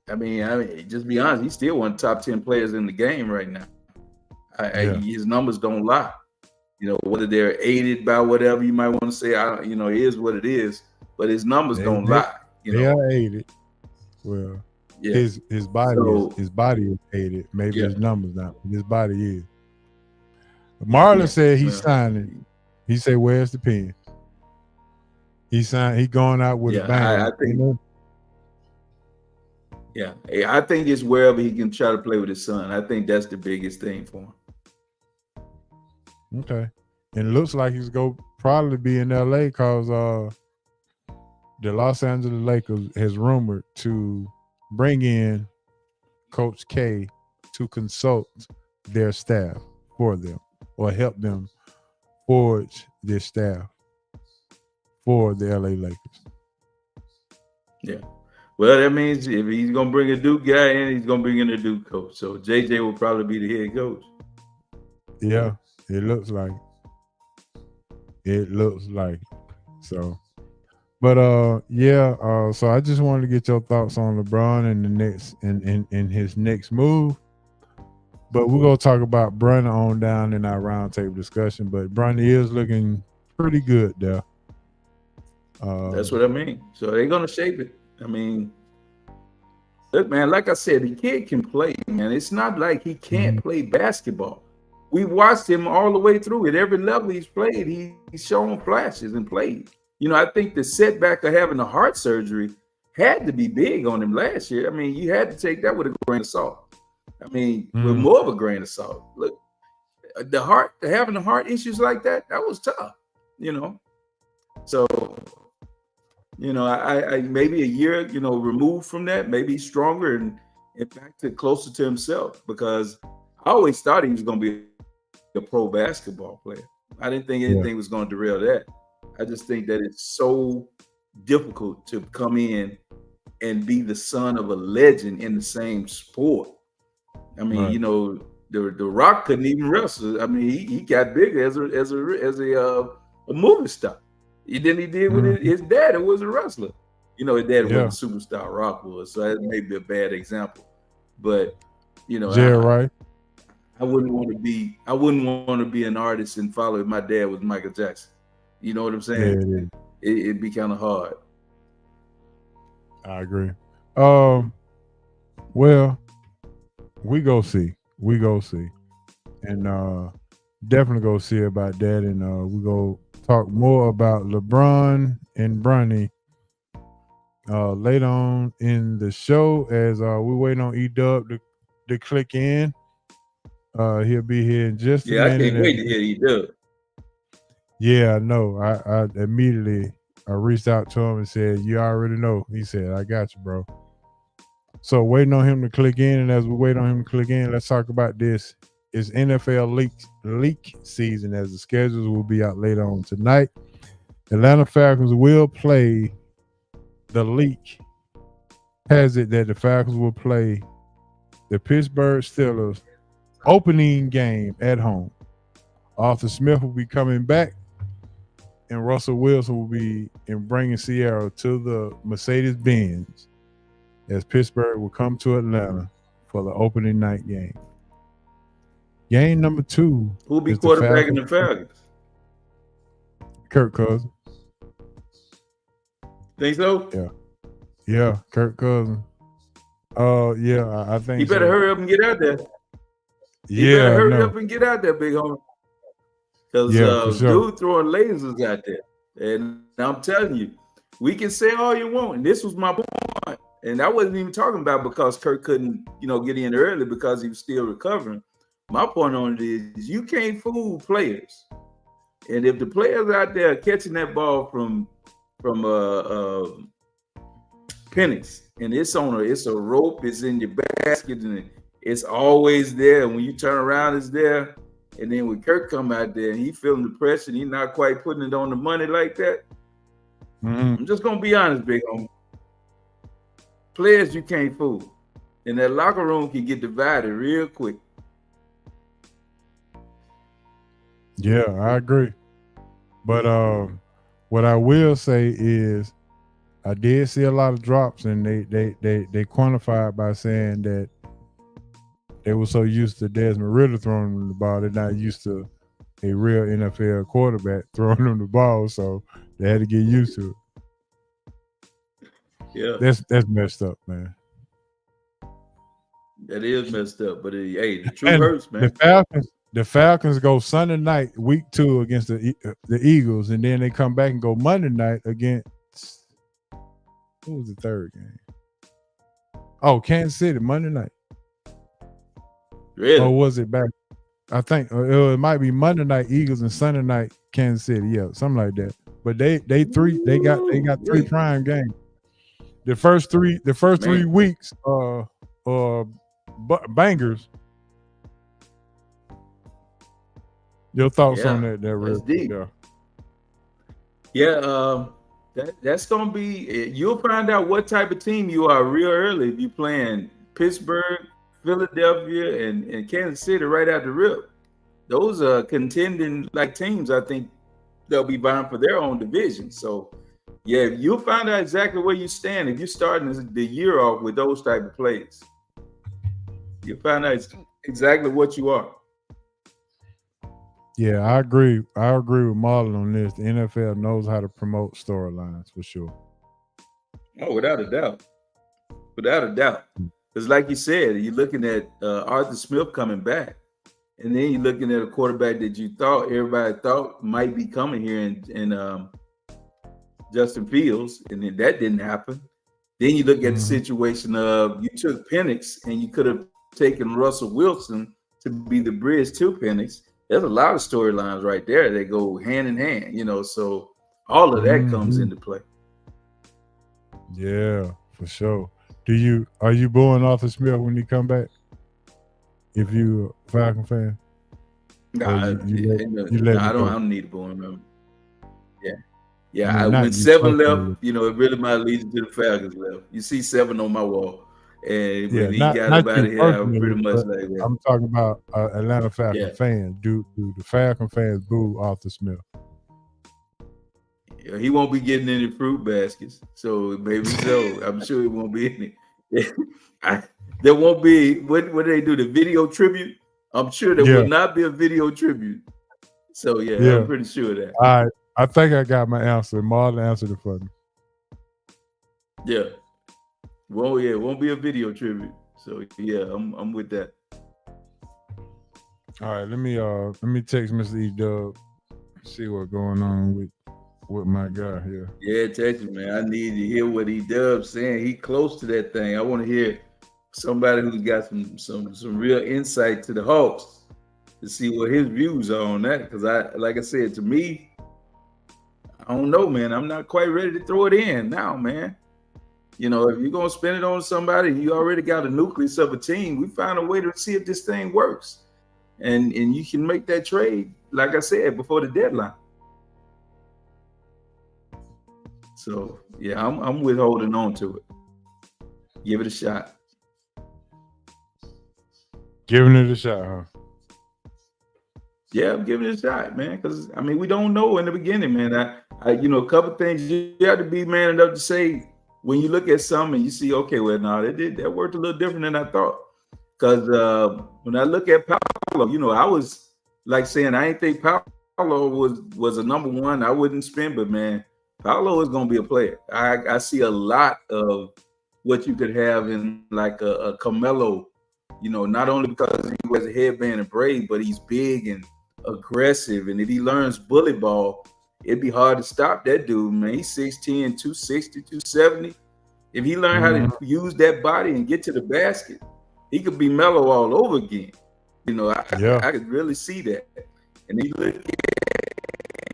I mean, just be honest, he's still one of the top 10 players in the game right now. His numbers don't lie. You know, whether they're aided by whatever you might want to say, you know, it is what it is. But his numbers don't lie. You know, they are aided. Well, yeah. his body is aided. Maybe his numbers not. But his body is. Marlon said he's signing. He said, "Where's the pen?" He signed. He going out with a bang. I think. You know? Yeah, I think it's wherever he can try to play with his son. I think that's the biggest thing for him. Okay, and it looks like he's going to probably be in LA because the Los Angeles Lakers has rumored to bring in Coach K to consult their staff for them or help them forge their staff for the LA Lakers. Yeah. Well, that means if he's going to bring a Duke guy in, he's going to bring in a Duke coach. So JJ will probably be the head coach. Yeah, it looks like. So. But so I just wanted to get your thoughts on LeBron and the next in his next move. But we're gonna talk about Bronny on down in our roundtable discussion. But Bronny is looking pretty good there. That's what I mean. So they're gonna shape it. I mean, look, man, like I said, the kid can play, man. It's not like he can't play basketball. We watched him all the way through. At every level he's played, he's shown flashes and played. You know, I think the setback of having the heart surgery had to be big on him last year. I mean, you had to take that with a grain of salt. I mean, with more of a grain of salt. Look, having the heart issues like that was tough, you know. So, you know, I maybe a year, you know, removed from that, maybe he's stronger and back to closer to himself, because I always thought he was going to be a pro basketball player. I didn't think anything was going to derail that. I just think that it's so difficult to come in and be the son of a legend in the same sport. I mean, you know, the Rock couldn't even wrestle. I mean, he got bigger as a movie star. He did with his dad, who was a wrestler. You know, his dad wasn't a superstar, Rock was, so that may be a bad example. But you know, right. I wouldn't want to be an artist and follow my dad was Michael Jackson. You know what I'm saying? Yeah, it'd be kind of hard. I agree. Well, we go see, and definitely go see about that, and we go talk more about LeBron and Bronny later on in the show as we wait on E-Dub to click in. He'll be here in just a minute. I can't wait to hear E-Dub. Yeah, I know. I immediately reached out to him and said, "You already know." He said, "I got you, bro." So waiting on him to click in, and as we wait on him to click in, let's talk about this. It's NFL leak season, as the schedules will be out later on tonight. Atlanta Falcons will play. The leak has it that the Falcons will play the Pittsburgh Steelers opening game at home. Arthur Smith will be coming back, and Russell Wilson will be bringing Sierra to the Mercedes-Benz as Pittsburgh will come to Atlanta for the opening night game. Game number 2. Who'll be quarterbacking the Falcons? Kirk Cousins. Think so? Yeah, Kirk Cousins. Yeah, I think He better so. hurry up and get out there. He Yeah, better hurry no. up and get out there, big homie. Because Yeah, for sure. dude throwing lasers out there. And I'm telling you, we can say all you want. And this was my point. And I wasn't even talking about because Kirk couldn't, get in early because he was still recovering. My point on it is you can't fool players. And if the players out there are catching that ball from Penix, and it's a rope, it's in your basket, and it's always there. And when you turn around, it's there. And then when Kirk come out there and he feeling the pressure, and he's not quite putting it on the money like that. Mhm. I'm just gonna be honest, big homie. Players you can't fool. And that locker room can get divided real quick. Yeah, I agree. But what I will say is I did see a lot of drops, and they quantified by saying that they were so used to Desmond Ridder throwing them the ball, they're not used to a real NFL quarterback throwing them the ball, so they had to get used to it. Yeah, That's messed up, man. that is messed up. But hey, the truth And hurts, man. The Falcons go Sunday night, week 2 against the Eagles, and then they come back and go Monday night against who was the third game? Oh, Kansas City, Monday night. Really? Or was it back? I think it might be Monday night Eagles and Sunday night Kansas City. Yeah, something like that. But they got 3 prime games. The first 3 weeks bangers. Your thoughts on that that's Red? deep. That's gonna be. You'll find out what type of team you are real early if you playing Pittsburgh, Philadelphia, and Kansas City right out the rip. Those are contending like teams. I think they'll be vying for their own division. So yeah, you'll find out exactly where you stand if you're starting the year off with those type of plays. You'll find out exactly what you are. Yeah, I agree. I agree with Marlon on this. The NFL knows how to promote storylines for sure. Oh, without a doubt. Without a doubt. Because like you said, you're looking at Arthur Smith coming back. And then you're looking at a quarterback that everybody thought might be coming here in Justin Fields. And then that didn't happen. Then you look at the situation of you took Penix and you could have taken Russell Wilson to be the bridge to Penix. There's a lot of storylines right there that go hand in hand, so all of that comes into play. Yeah, for sure. Are you booing Arthur Smith when he come back? If you a Falcon fan? Nah, I don't need to boo him. Yeah. When 7 left, it really might lead to the Falcons left. You see 7 on my wall. And when he got up out of here, I was pretty much like that. I'm talking about Atlanta Falcon fans. Do the Falcon fans boo Arthur Smith? Yeah, he won't be getting any fruit baskets, so maybe so. I'm sure he won't be any. There won't be. What do they do? The video tribute? I'm sure there will not be a video tribute. So I'm pretty sure of that. All right, I think I got my answer. Marlon answered it for me. Yeah. Well, it won't be a video tribute. So I'm with that. All right, let me text Mr. E-Dub, see what's going on with my guy here. Yeah, text him, man. I need to hear what E-Dub's saying. He close to that thing. I want to hear somebody who's got some real insight to the Hawks to see what his views are on that. Because like I said, to me, I don't know, man. I'm not quite ready to throw it in now, man. If you're going to spend it on somebody, you already got a nucleus of a team. We find a way to see if this thing works. And you can make that trade, like I said, before the deadline. So, I'm with holding on to it. Give it a shot. Giving it a shot, huh? Yeah, I'm giving it a shot, man. Because, we don't know in the beginning, man. A couple things you have to be man enough to say, when you look at something and you see, okay, well, no, that worked a little different than I thought. Because when I look at Paolo, I was like saying I ain't think Paolo was a number one. I wouldn't spend, but man, Paolo is going to be a player. I see a lot of what you could have in like a Carmelo, not only because he wears a headband and braid, but he's big and aggressive. And if he learns bully ball, it'd be hard to stop that dude, man. He's 6'10", 260, 270. If he learned how to use that body and get to the basket, he could be Melo all over again. I could really see that. And he look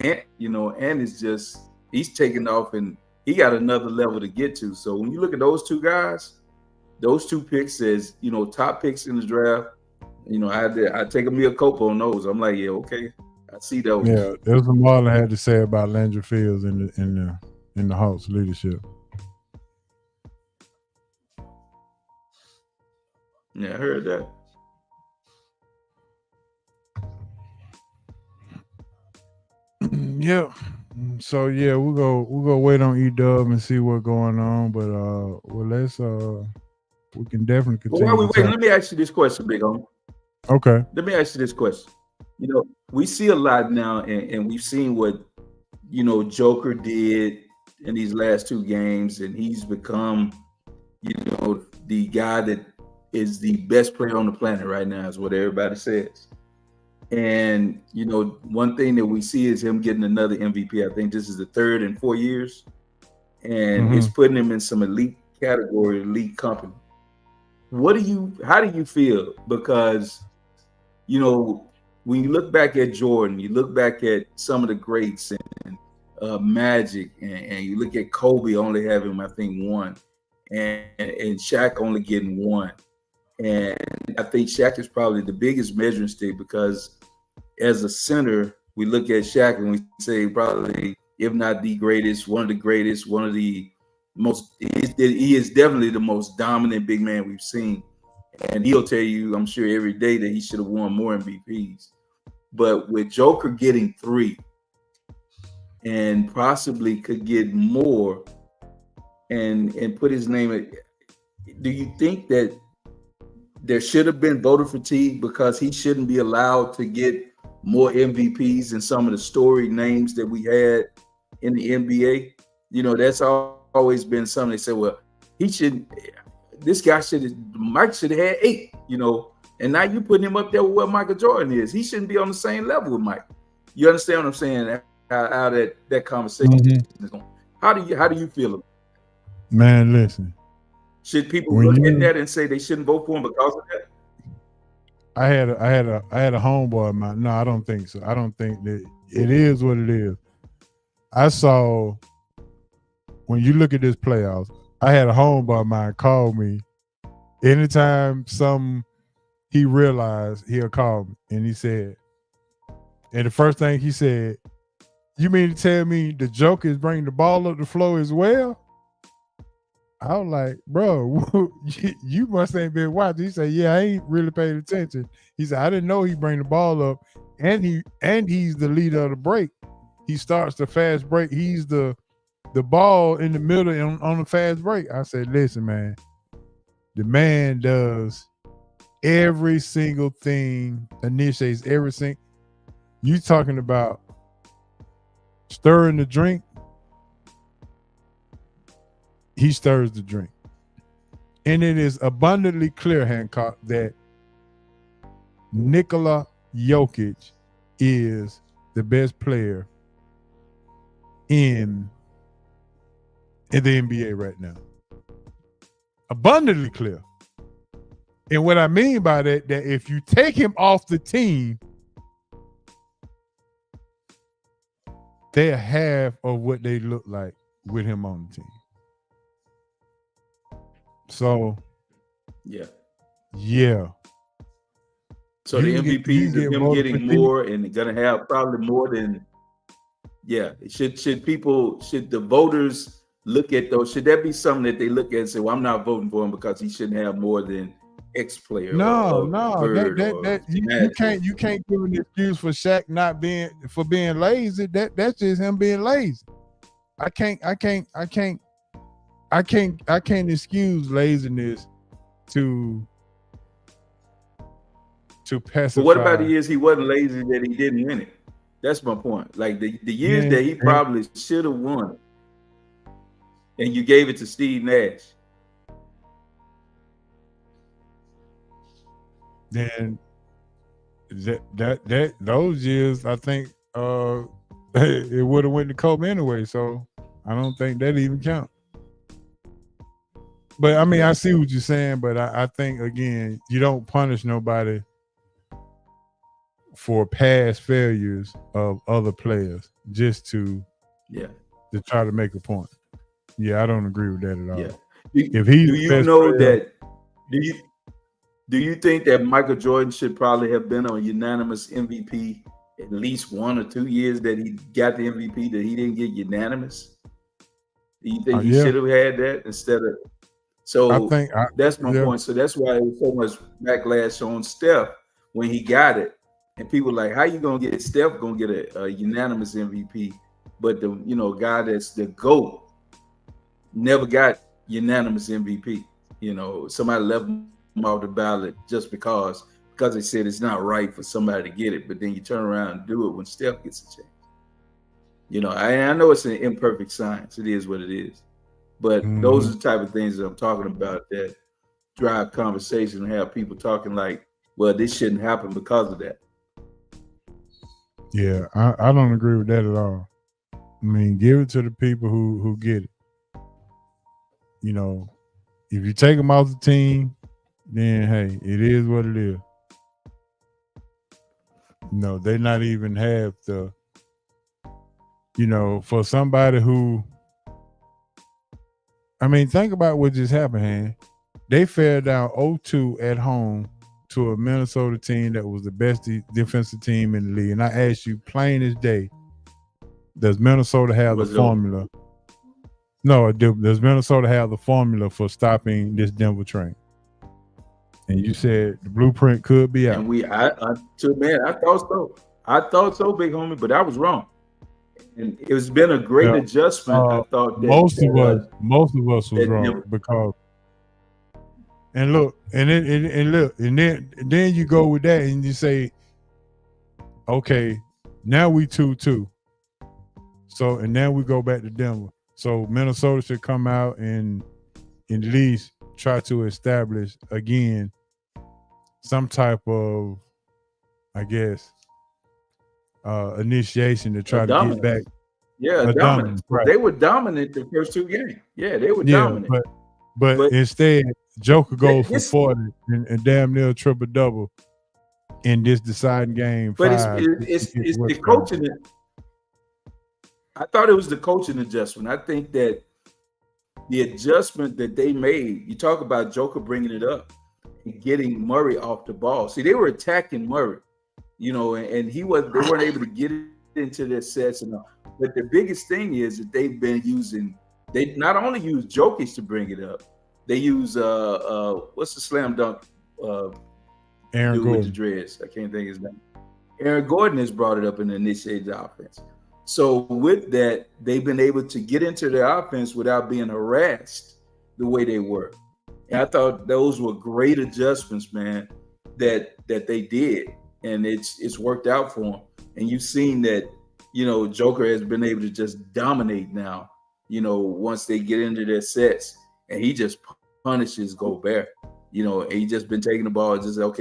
at, and it's just, he's taking off and he got another level to get to. So when you look at those two guys, those two picks as, top picks in the draft, I take a Mia Copo on those. I'm like, yeah, okay. I see those. Yeah, there's some more I had to say about Landry Fields in the Hawks leadership. Yeah, I heard that. Yeah. So yeah, we'll go wait on E-Dub and see what's going on. But let's we can definitely continue. Well, while we wait, let me ask you this question, Big Homie. Okay. Let me ask you this question. We see a lot now, and we've seen what Joker did in these last two games, and he's become, the guy that is the best player on the planet right now, is what everybody says. And one thing that we see is him getting another MVP. I think this is the third in 4 years, and it's putting him in some elite category, elite company. How do you feel? Because when you look back at Jordan, you look back at some of the greats and Magic, and you look at Kobe only having, I think, one, and Shaq only getting one. And I think Shaq is probably the biggest measuring stick, because as a center, we look at Shaq and we say probably, if not the greatest, one of the greatest, one of the most, he is definitely the most dominant big man we've seen. And he'll tell you, I'm sure, every day that he should have won more MVPs. But with Joker getting 3 and possibly could get more and put his name, do you think that there should have been voter fatigue because he shouldn't be allowed to get more MVPs than some of the storied names that we had in the NBA? That's always been something. They say, well, Mike should have had 8, and now you putting him up there with what Michael Jordan is. He shouldn't be on the same level with Mike. You understand what I'm saying? How that conversation is going. How do you feel? Man, listen. Should people look at that and say they shouldn't vote for him because of that? I had a homeboy of mine. No, I don't think so. I don't think that it is what it is. I saw, when you look at this playoffs, I had a homeboy of mine call me anytime he realized, he'll call me, and he said, and the first thing he said, "You mean to tell me the Joker is bringing the ball up the floor as well?" I was like, "Bro, you must ain't been watching." He said, "Yeah, I ain't really paid attention." He said, "I didn't know he bring the ball up, and he's the leader of the break. He starts the fast break. He's the ball in the middle on the fast break." I said, "Listen, man, the man does every single thing, initiates everything. You talking about stirring the drink? He stirs the drink." And it is abundantly clear, Hancock, that Nikola Jokic is the best player in the NBA right now. Abundantly clear. And what I mean by that if you take him off the team, they're half of what they look like with him on the team. So, yeah. So the MVPs is him getting more, and gonna have probably more than. Yeah, should the voters look at those? Should that be something that they look at and say, "Well, I'm not voting for him because he shouldn't have more than X player"? No, you can't give an excuse for Shaq not being lazy. That's just him being lazy. I can't excuse laziness to pacify. But what about the years he wasn't lazy that he didn't win it? That's my point. Like the years that he probably should have won, and you gave it to Steve Nash. Then that those years, I think it would have went to Kobe anyway. So I don't think that even count. But I mean, I see what you're saying, but I think again, you don't punish nobody for past failures of other players just to try to make a point. Yeah, I don't agree with that at all. Yeah. If he's do you know that? Do you think that Michael Jordan should probably have been on unanimous MVP at least 1 or 2 years that he got the MVP that he didn't get unanimous? Do you think he should have had that instead of? So I think that's my point. So that's why there was so much backlash on Steph when he got it, and people were like, "How you gonna get Steph gonna get a unanimous MVP?" But the guy that's the GOAT never got unanimous MVP. Somebody left him off the ballot just because they said it's not right for somebody to get it. But then you turn around and do it when Steph gets a chance. I know it's an imperfect science. It is what it is. But those are the type of things that I'm talking about that drive conversation and have people talking like, well, this shouldn't happen because of that. Yeah, I don't agree with that at all. I mean, give it to the people who get it. If you take them off the team, then hey, it is what it is. They not even have the, for somebody who, I mean, think about what just happened, man. They fell down 0-2 at home to a Minnesota team that was the best defensive team in the league. And I ask you, plain as day, does Minnesota have the formula? No, does Minnesota have the formula for stopping this Denver train? And you said the blueprint could be out. And I thought so. I thought so, big homie, but I was wrong. And it's been a great adjustment. I thought that most of us was wrong because. And look, and then you go with that and you say, okay, now we 2-2. So and now we go back to Denver. So Minnesota should come out and at least try to establish again some type of, I guess, initiation to try to get back. Yeah, dominant. Right. They were dominant the first 2 games. Yeah, they were dominant. But instead, Joker goes for 40 and damn near triple double in this deciding game. But it's the coaching. I thought it was the coaching adjustment. I think that the adjustment that they made, you talk about Joker bringing it up and getting Murray off the ball. See, they were attacking Murray, and they weren't able to get into their sets. But the biggest thing is that they've been using, they not only use Jokic to bring it up, they use what's the slam dunk Aaron Gordon with the dreads? I can't think of his name. Aaron Gordon has brought it up and initiated the offense. So with that, they've been able to get into their offense without being harassed the way they were. And I thought those were great adjustments, man, that they did, and it's worked out for them. And you've seen that, Joker has been able to just dominate now. Once they get into their sets, and he just punishes Gobert. And he just been taking the ball, just up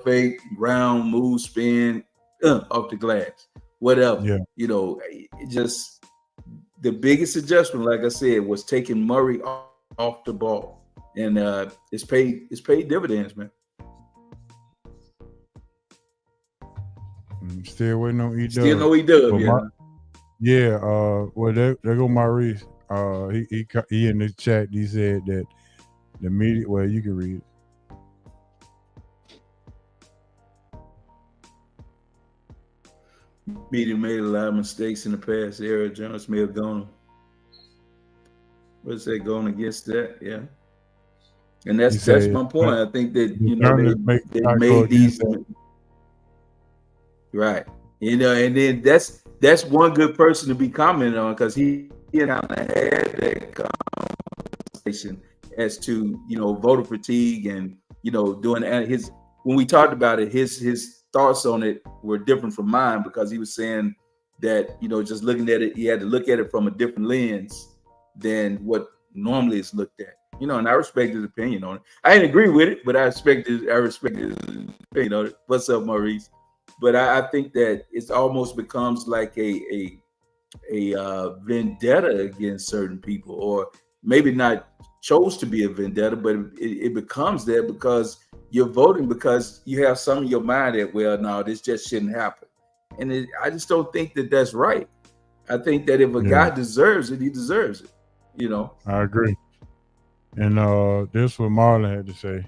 fake, round, move, spin, off the glass. Whatever, just the biggest adjustment, like I said, was taking Murray off the ball, and it's paid dividends, man. Still waiting on E-Dub. Still no E-Dub, yeah. Well, there go Maurice. He in the chat. He said that the media. Well, you can read it. Media made a lot of mistakes in the past era. Jones may have gone. What's that going against that? Yeah, and that's my point. I think that they made these right. And then that's one good person to be commenting on, because he kind of had that conversation as to voter fatigue and doing his, when we talked about it, his thoughts on it were different from mine, because he was saying that just looking at it, he had to look at it from a different lens than what normally is looked at. You know, and I respect his opinion on it. I didn't agree with it, but I respect his opinion on it. What's up, Maurice? But I think that it almost becomes like a vendetta against certain people, or maybe not chose to be a vendetta, but it becomes that because you're voting because you have some in your mind that, well, no, this just shouldn't happen. And I just don't think that that's right. I think that if a guy deserves it, he deserves it. You know, I agree. And this is what Marlon had to say.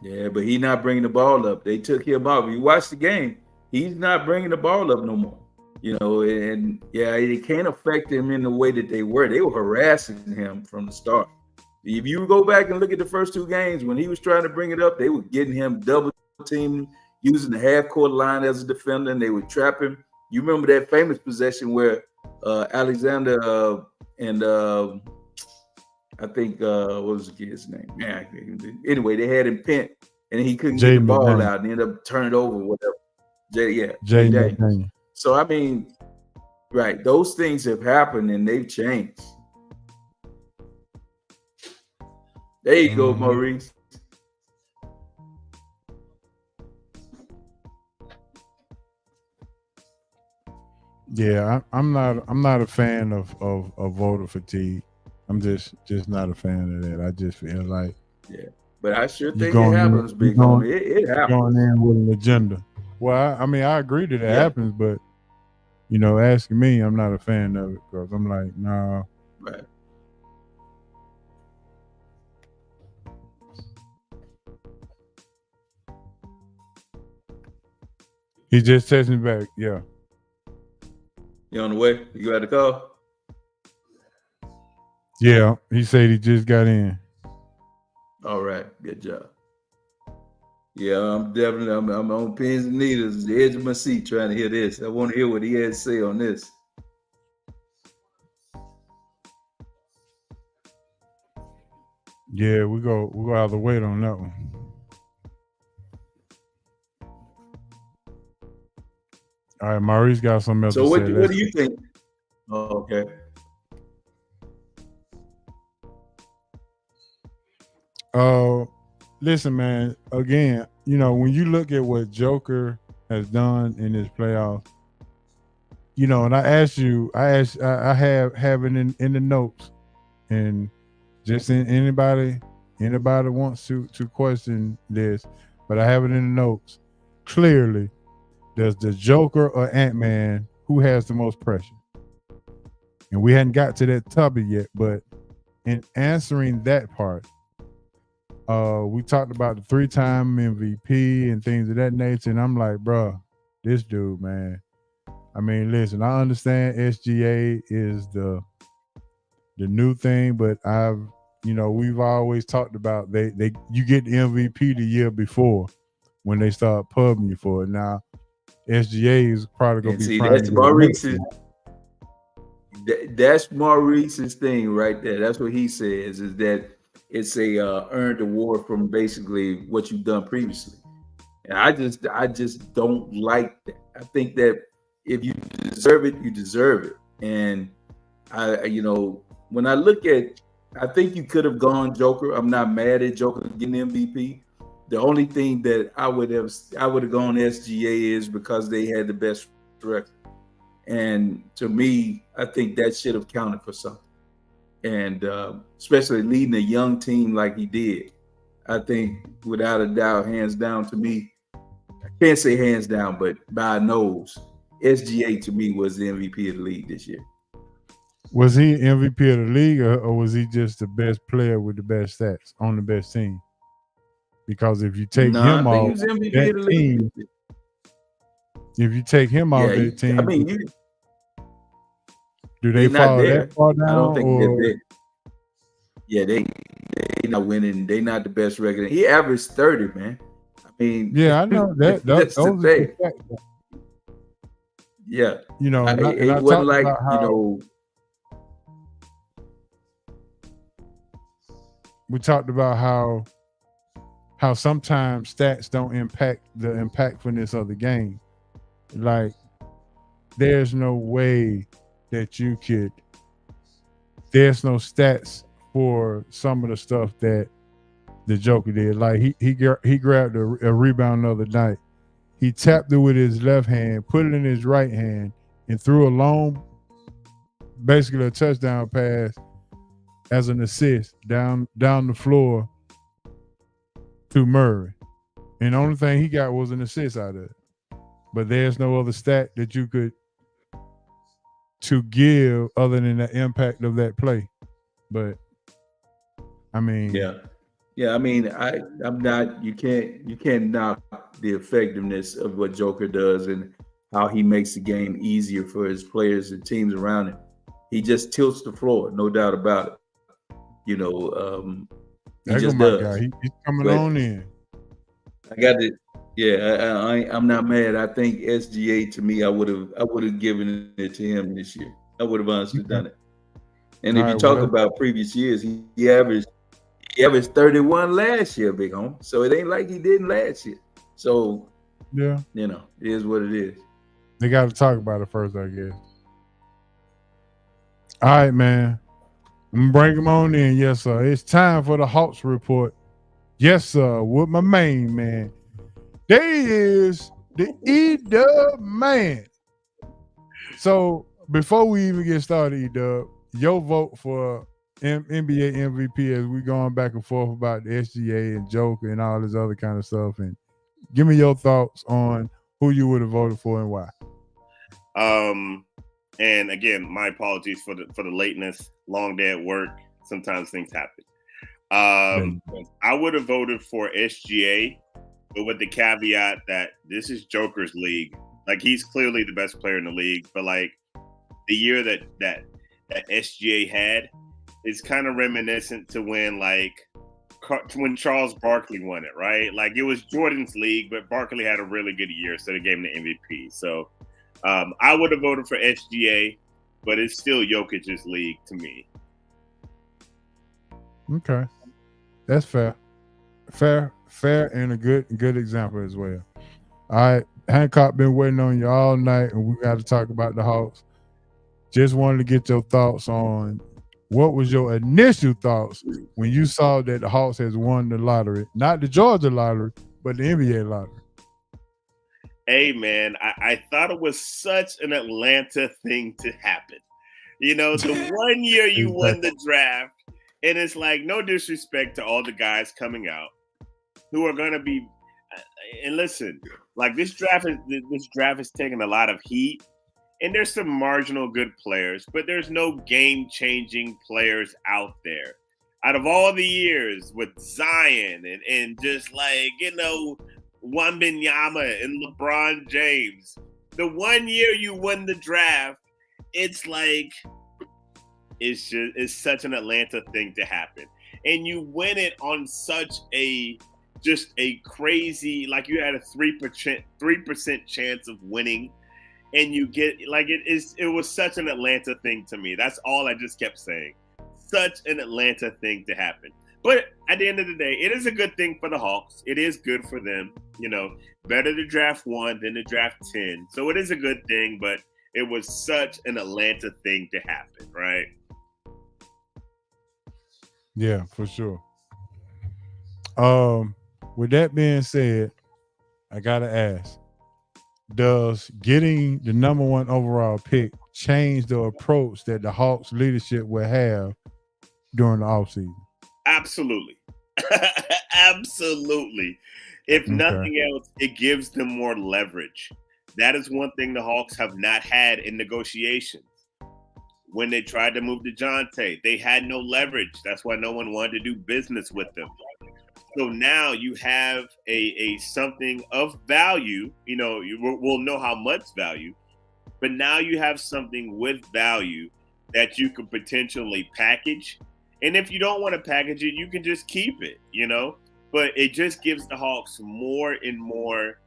Yeah, but he's not bringing the ball up. They took him off. You watch the game, he's not bringing the ball up no more. You know, and yeah, it can't affect him in the way that they were. They were harassing him from the start. If you go back and look at the first two games, when he was trying to bring it up, they were getting him double team, using the half court line as a defender, and they would trap him. You remember that famous possession where Alexander and I think what was the kid's name? Man, anyway, they had him pinned, and he couldn't get the ball out, and ended up turning it over, whatever. Jay Daniels. So I mean, right, those things have happened and they've changed. There you go, Maurice. Yeah, I'm not a fan of voter fatigue. I'm just not a fan of that. I just feel like, yeah, but I sure think it happens, big homie. It happens. Going in with an agenda. Well, I mean, I agree that it happens, but you know, asking me, I'm not a fan of it because I'm like, nah. Right. He just texted me back. Yeah. You on the way? You got the call? Yeah, he said he just got in. All right, good job. Yeah, I'm definitely I'm on pins and needles, the edge of my seat, trying to hear this. I want to hear what he had to say on this. Yeah, we go have to wait on that one. All right, Maurice got something else to say. So what do you think? Oh, okay. Listen, man, again, you know, when you look at what Joker has done in this playoff, you know, and I have it in the notes, and just anybody wants to question this, but I have it in the notes. Clearly, there's the Joker or Ant-Man who has the most pressure. And we hadn't got to that topic yet, but in answering that part, we talked about the 3-time MVP and things of that nature, and I'm like, bro, this dude, man. I mean, listen, I understand SGA is the new thing, but we've always talked about you get the MVP the year before when they start pubbing you for it. Now, SGA is probably going to be that's Maurice's. That's Maurice's thing right there. That's what he says, is that it's a earned award from basically what you've done previously. And I just don't like that. I think that if you deserve it, you deserve it. And when I look at, I think you could have gone Joker. I'm not mad at Joker getting MVP. The only thing that I would have gone SGA is because they had the best record. And to me, I think that should have counted for something. And especially leading a young team like he did, I think without a doubt, hands down to me, I can't say hands down, but by a nose, SGA to me was the MVP of the league this year. Was he MVP of the league, or was he just the best player with the best stats on the best team? Because if you take him off that team, if you take him off that team, I mean, do they fall that far down? I don't think they're. Yeah, they not winning. They not the best record. He averaged 30, man. I mean, yeah, I know that. That's the thing. Yeah, you know, it wasn't like we talked about how how sometimes stats don't impact the impactfulness of the game. Like, there's no way that you could. There's no stats for some of the stuff that the Joker did. Like he grabbed a rebound the other night. He tapped it with his left hand, put it in his right hand, and threw a long, basically a touchdown pass as an assist down the floor to Murray. And the only thing he got was an assist out of it. But there's no other stat that you could to give other than the impact of that play. But I mean, yeah. I mean, I'm not. You can't knock the effectiveness of what Joker does and how he makes the game easier for his players and teams around him. He just tilts the floor, no doubt about it. You know, he just does. Guy. He's coming on in. I got it. Yeah, I'm not mad. I think SGA, to me, I would have given it to him this year. I would have honestly done it. And if you talk about previous years, he averaged 31 last year, big home. So it ain't like he didn't last year. So yeah, you know, it is what it is. They got to talk about it first, I guess. All right, man. I'm gonna bring him on in. Yes, sir. It's time for the Hawks report. Yes, sir. With my main man. There is the E-Dub man. So before we even get started, E-Dub, your vote for NBA MVP as we going back and forth about the SGA and Joker and all this other kind of stuff. And give me your thoughts on who you would have voted for and why. And again, my apologies for the lateness. Long day at work. Sometimes things happen. I would have voted for SGA, but with the caveat that this is Joker's league. Like, he's clearly the best player in the league, but like the year that SGA had is kind of reminiscent to when Charles Barkley won it, right? Like, it was Jordan's league, but Barkley had a really good year, so they gave him the MVP. So I would have voted for SGA, but it's still Jokic's league to me. Okay, that's fair, and a good example as well. All right, Hancock been waiting on you all night, and we got to talk about the Hawks. Just wanted to get your thoughts on what was your initial thoughts when you saw that the Hawks has won the lottery, not the Georgia lottery, but the NBA lottery. Hey, man, I thought it was such an Atlanta thing to happen. You know, the one year you won the draft, and it's like, no disrespect to all the guys coming out who are going to be, and listen, like this draft is taking a lot of heat, and there's some marginal good players, but there's no game-changing players out there. Out of all the years with Zion and just like, you know, Wembanyama and LeBron James, the one year you won the draft, it's like it's such an Atlanta thing to happen, and you win it on such a crazy, like you had a 3% chance of winning, and you get like it was such an Atlanta thing to me. That's all I just kept saying. Such an Atlanta thing to happen. But at the end of the day, it is a good thing for the Hawks. It is good for them. You know, better to draft 1 than to draft 10. So it is a good thing, but it was such an Atlanta thing to happen, right? Yeah, for sure. With that being said, I gotta ask, does getting the number 1 overall pick change the approach that the Hawks leadership will have during the offseason? Absolutely. Absolutely. If nothing else, it gives them more leverage. That is one thing the Hawks have not had in negotiations. When they tried to move DeJounte, they had no leverage. That's why no one wanted to do business with them. So now you have a something of value. You know, we'll know how much value, but now you have something with value that you can potentially package. And if you don't want to package it, you can just keep it, you know? But it just gives the Hawks more and more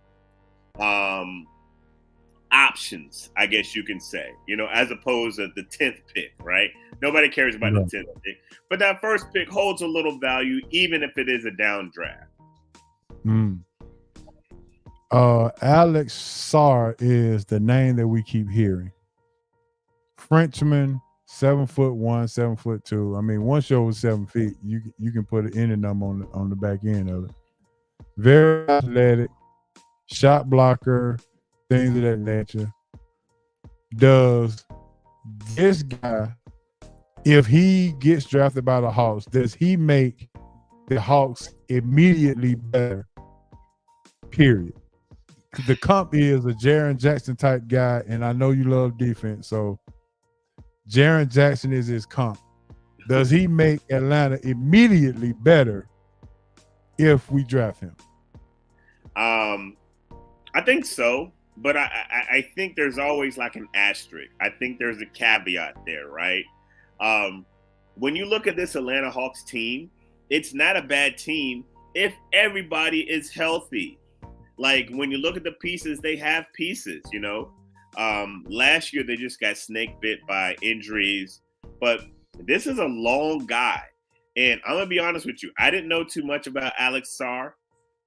options, I guess you can say, you know, as opposed to the 10th pick, right? Nobody cares about the 10th pick. But that first pick holds a little value, even if it is a down draft. Alex Sarr is the name that we keep hearing. Frenchman, 7'1", 7'2". I mean, once you're over 7 feet, you can put any number on the back end of it. Very athletic, shot blocker, things of that nature. Does this guy, if he gets drafted by the Hawks, does he make the Hawks immediately better? Period. The comp is a Jaren Jackson type guy, and I know you love defense, so Jaren Jackson is his comp. Does he make Atlanta immediately better if we draft him? I think so, but I think there's always like an asterisk. I think there's a caveat there, right? When you look at this Atlanta Hawks team, it's not a bad team if everybody is healthy. Like when you look at the pieces, they have pieces, you know. Last year they just got snake bit by injuries, but this is a long guy. And I'm gonna be honest with you, I didn't know too much about Alex Sarr.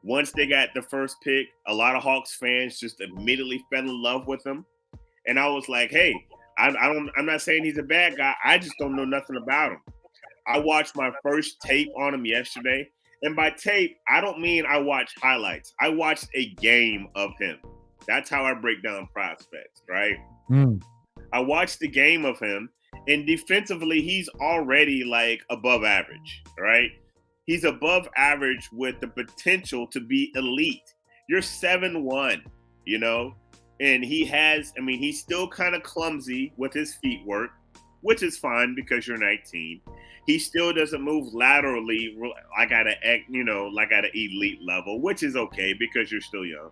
Once they got the first pick, a lot of Hawks fans just immediately fell in love with him. And I was like, hey, I'm not saying he's a bad guy. I just don't know nothing about him. I watched my first tape on him yesterday. And by tape, I don't mean I watched highlights. I watched a game of him. That's how I break down prospects, right? I watched the game of him, and defensively, he's already like above average, right? He's above average with the potential to be elite. You're 7'1", you know? And he's still kind of clumsy with his feet work, which is fine because you're 19. He still doesn't move laterally like at an elite level, which is okay because you're still young.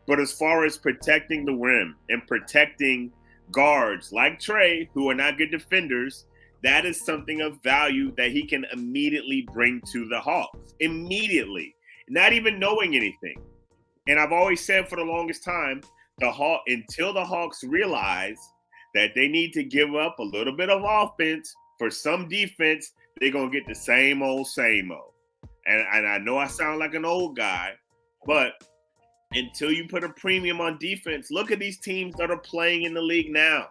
But as far as protecting the rim and protecting guards like Trey, who are not good defenders, that is something of value that he can immediately bring to the Hawks. Immediately. Not even knowing anything. And I've always said for the longest time, until the Hawks realize that they need to give up a little bit of offense for some defense, they're going to get the same old. And I know I sound like an old guy, but until you put a premium on defense, look at these teams that are playing in the league now.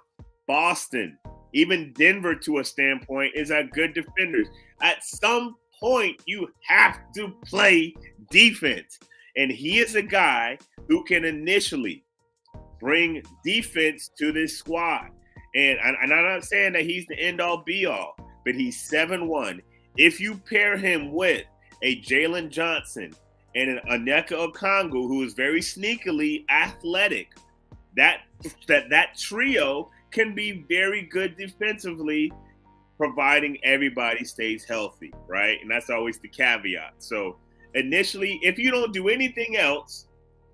Boston, even Denver to a standpoint, is at good defenders. At some point, you have to play defense. And he is a guy who can initially bring defense to this squad. And I'm not saying that he's the end-all, be-all, but he's 7'1". If you pair him with a Jalen Johnson and an Onyeka Okongwu, who is very sneakily athletic, that trio can be very good defensively, providing everybody stays healthy, right? And that's always the caveat. So initially, if you don't do anything else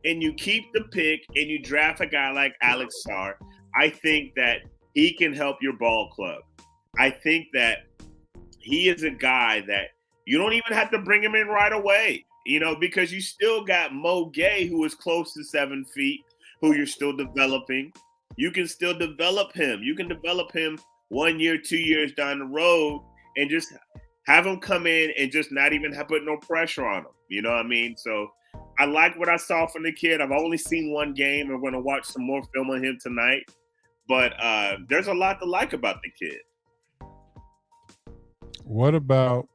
and you keep the pick and you draft a guy like Alex Sarr, I think that he can help your ball club. I think that he is a guy that you don't even have to bring him in right away, you know, because you still got Mo Gay, who is close to 7 feet, who you're still developing. You can still develop him. You can develop him 1 year, 2 years down the road and just have him come in and just not even put no pressure on him. You know what I mean? So I like what I saw from the kid. I've only seen one game. I'm going to watch some more film on him tonight. But there's a lot to like about the kid. What about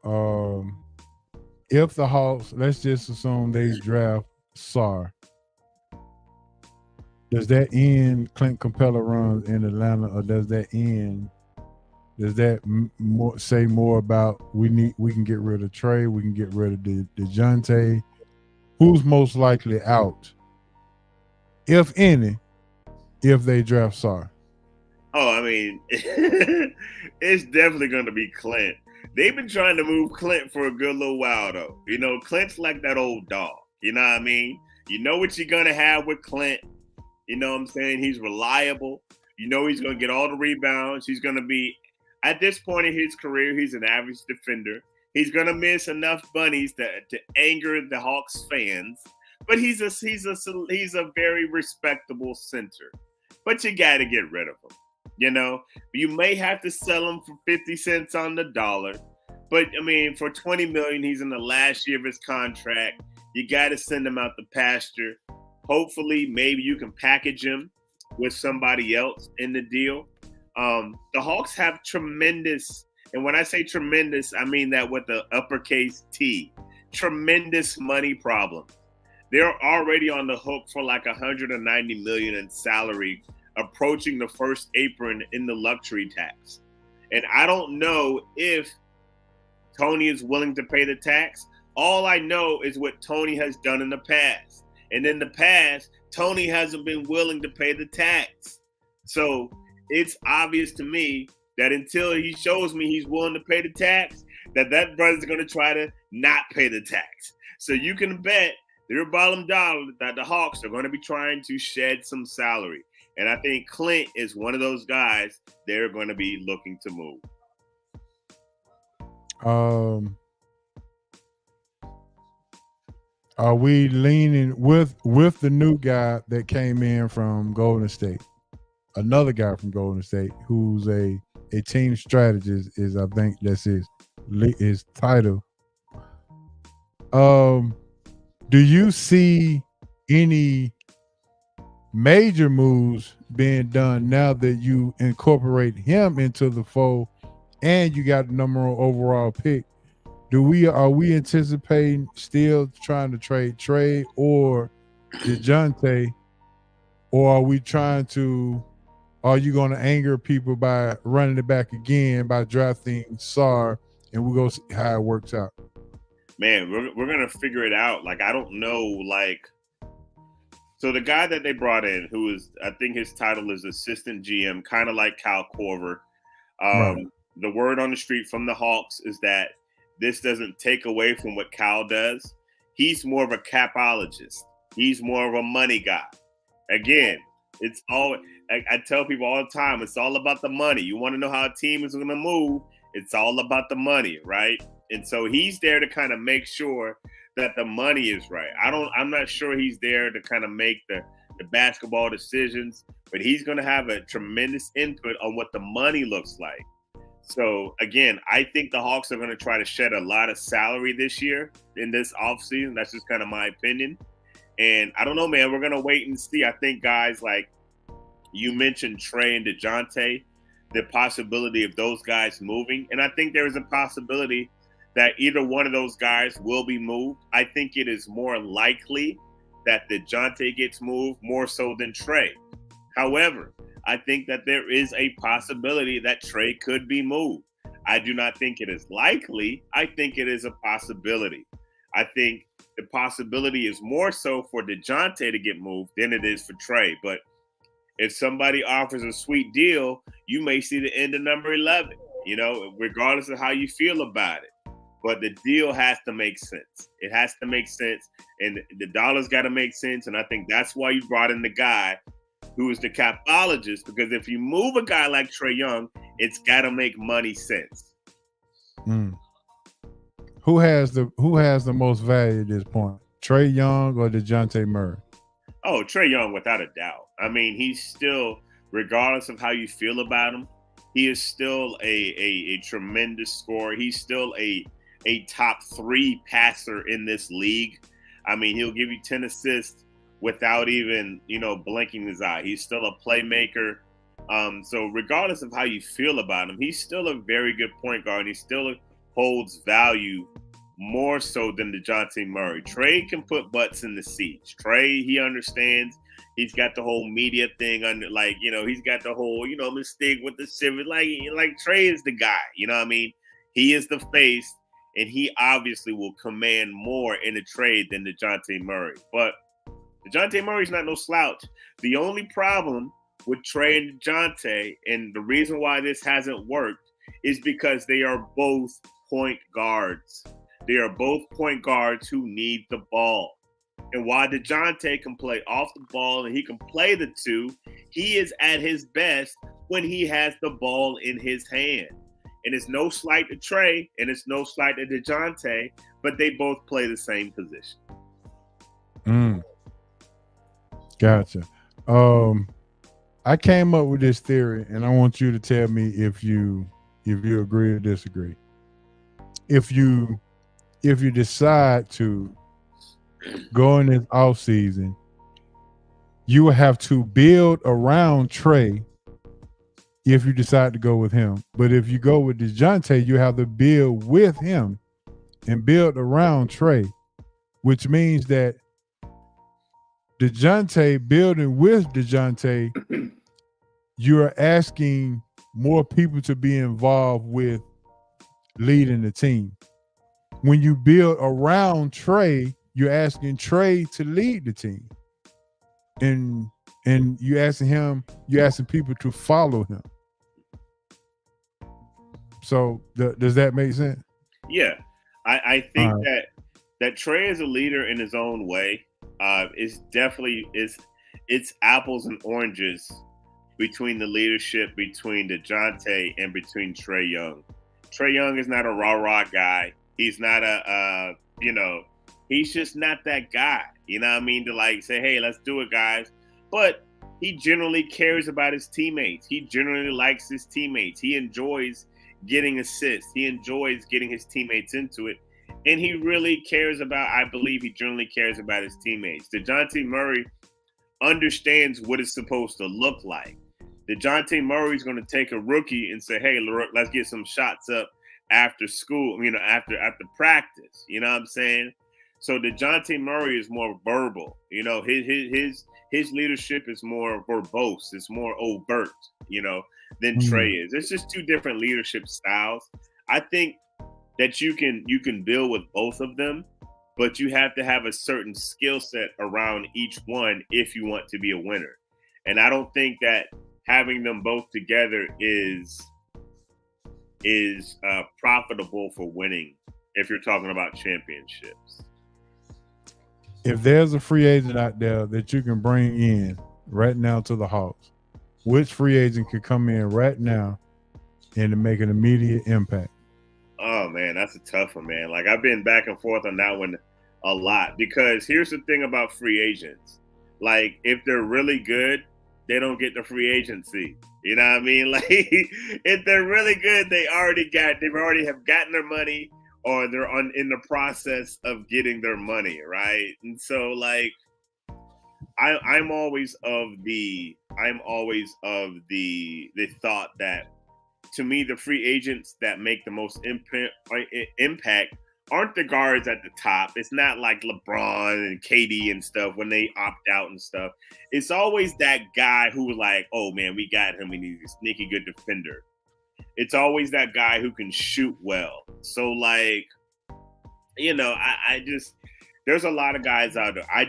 if the Hawks, let's just assume they draft Sarr, does that end Clint Capella runs in Atlanta, or does that say more about we can get rid of Trey, we can get rid of DeJounte? Who's most likely out, if any, if they draft Sarr? Oh, I mean, it's definitely going to be Clint. They've been trying to move Clint for a good little while, though. You know, Clint's like that old dog. You know what I mean? You know what you're going to have with Clint. You know what I'm saying? He's reliable. You know he's going to get all the rebounds. He's going to be, at this point in his career, he's an average defender. He's going to miss enough bunnies to anger the Hawks fans. But he's a very respectable center. But you got to get rid of him. You know, you may have to sell him for 50 cents on the dollar. But, I mean, for $20 million, he's in the last year of his contract. you got to send him out the pasture. Hopefully, maybe you can package him with somebody else in the deal. The Hawks have tremendous, and when I say tremendous, I mean that with the uppercase T, tremendous money problem. They're already on the hook for like $190 million in salary, approaching the first apron in the luxury tax. And I don't know if Tony is willing to pay the tax. All I know is what Tony has done in the past. And in the past, Tony hasn't been willing to pay the tax. So it's obvious to me that until he shows me he's willing to pay the tax, that brother's going to try to not pay the tax. So you can bet their bottom dollar that the Hawks are going to be trying to shed some salary. And I think Clint is one of those guys they're going to be looking to move. Are we leaning with the new guy that came in from Golden State? Another guy from Golden State who's a team strategist is, I think that's his title. Do you see any major moves being done now that you incorporate him into the fold and you got the number one overall pick? Are we anticipating still trying to trade Trae or DeJounte, or are you going to anger people by running it back again by drafting Sarr, and we'll go see how it works out? Man, we're going to figure it out. Like, I don't know, like, so the guy that they brought in, who is, I think his title is assistant GM, kind of like Kyle Korver. Right. The word on the street from the Hawks is that this doesn't take away from what Cal does. He's more of a capologist. He's more of a money guy. Again, it's all, I tell people all the time, it's all about the money. You want to know how a team is going to move, it's all about the money, right? And so he's there to kind of make sure that the money is right. I'm not sure he's there to kind of make the basketball decisions, but he's going to have a tremendous input on what the money looks like. So again, I think the Hawks are going to try to shed a lot of salary this year in this offseason. That's just kind of my opinion. And I don't know, man, we're going to wait and see. I think guys like you mentioned Trae and DeJounte, the possibility of those guys moving. And I think there is a possibility that either one of those guys will be moved. I think it is more likely that DeJounte gets moved more so than Trae. However, I think that there is a possibility that Trae could be moved. I do not think it is likely. I think it is a possibility. I think the possibility is more so for DeJounte to get moved than it is for Trae. But if somebody offers a sweet deal, you may see the end of number 11, regardless of how you feel about it. But the deal has to make sense. It has to make sense. And the dollars got to make sense. And I think that's why you brought in the guy who is the capologist, because if you move a guy like Trae Young, it's got to make money sense. Who has the most value at this point, Trae Young or DeJounte Murray? Oh, Trae Young, without a doubt. I mean, he's still, regardless of how you feel about him, he is still a tremendous scorer. He's still a top 3 passer in this league. I mean, he'll give you 10 assists without even, blinking his eye. He's still a playmaker. So regardless of how you feel about him, he's still a very good point guard. He still holds value more so than DeJounte Murray. Trae can put butts in the seats. Trae, he understands. He's got the whole media thing under, he's got the whole, mistake with the civic. Like Trae is the guy, He is the face, and he obviously will command more in the trade than DeJounte Murray. But DeJounte Murray's not no slouch. The only problem with Trae and DeJounte, and the reason why this hasn't worked, is because they are both point guards. They are both point guards who need the ball. And while DeJounte can play off the ball and he can play the two, he is at his best when he has the ball in his hand. And it's no slight to Trae, and it's no slight to DeJounte, but they both play the same position. Gotcha. I came up with this theory, and I want you to tell me if you agree or disagree. If you decide to going this offseason, you will have to build around Trey if you decide to go with him. But if you go with DeJounte, you have to build with him and build around Trey, which means that DeJounte, building with DeJounte, you're asking more people to be involved with leading the team. When you build around Trey, you're asking Trey to lead the team. And you're asking people to follow him. So does that make sense? Yeah. I think that Trey is a leader in his own way. It's definitely it's apples and oranges between the leadership between DeJounte and between Trey Young. Trey Young is not a rah-rah guy. He's not he's just not that guy. You know what I mean? To like say, hey, let's do it, guys. But he generally cares about his teammates. He generally likes his teammates. He enjoys getting assists. He enjoys getting his teammates into it. And he really cares about, I believe he generally cares about his teammates. DeJounte Murray understands what it's supposed to look like. DeJounte Murray's going to take a rookie and say, hey, let's get some shots up after school, after practice. You know what I'm saying? So DeJounte Murray is more verbal. You know, his leadership is more verbose. It's more overt, than Trey is. It's just two different leadership styles. I think that you can build with both of them, but you have to have a certain skill set around each one if you want to be a winner. And I don't think that having them both together is profitable for winning if you're talking about championships. If there's a free agent out there that you can bring in right now to the Hawks, which free agent could come in right now and to make an immediate impact? Oh man, that's a tough one, man. Like I've been back and forth on that one a lot because here's the thing about free agents. Like if they're really good, they don't get the free agency. You know what I mean? Like if they're really good, they already have gotten their money or they're in the process of getting their money, right? And so like I'm always of the thought that to me, the free agents that make the most impact aren't the guards at the top. It's not like LeBron and KD and stuff when they opt out and stuff. It's always that guy who was like, oh man, we got him and he's a sneaky good defender. It's always that guy who can shoot well. So like, I just there's a lot of guys out there. I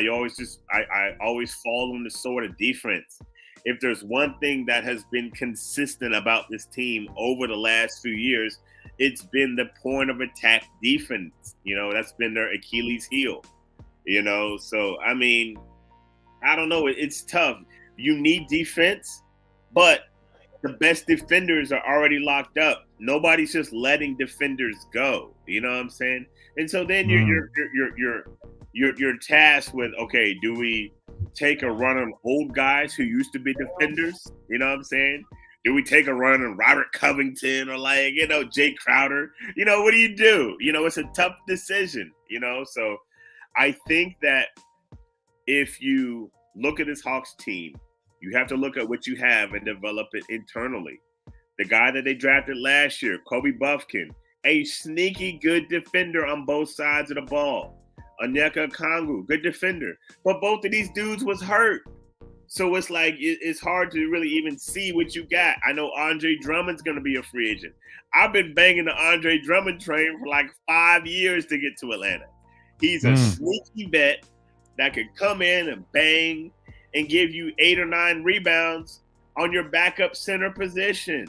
always fall on the sword of defense. If there's one thing that has been consistent about this team over the last few years, it's been the point of attack defense. That's been their Achilles heel. So I mean, I don't know. It's tough. You need defense, but the best defenders are already locked up. Nobody's just letting defenders go. You know what I'm saying? And so then you're tasked with, okay, do we take a run on old guys who used to be defenders? You know what I'm saying? Do we take a run on Robert Covington or Jay Crowder? What do you do? It's a tough decision, So I think that if you look at this Hawks team, you have to look at what you have and develop it internally. The guy that they drafted last year, Kobe Buffkin, a sneaky good defender on both sides of the ball. Onyeka Okongwu, good defender. But both of these dudes was hurt. So it's like, it's hard to really even see what you got. I know Andre Drummond's going to be a free agent. I've been banging the Andre Drummond train for like 5 years to get to Atlanta. He's a sneaky vet that could come in and bang and give you 8 or 9 rebounds on your backup center position.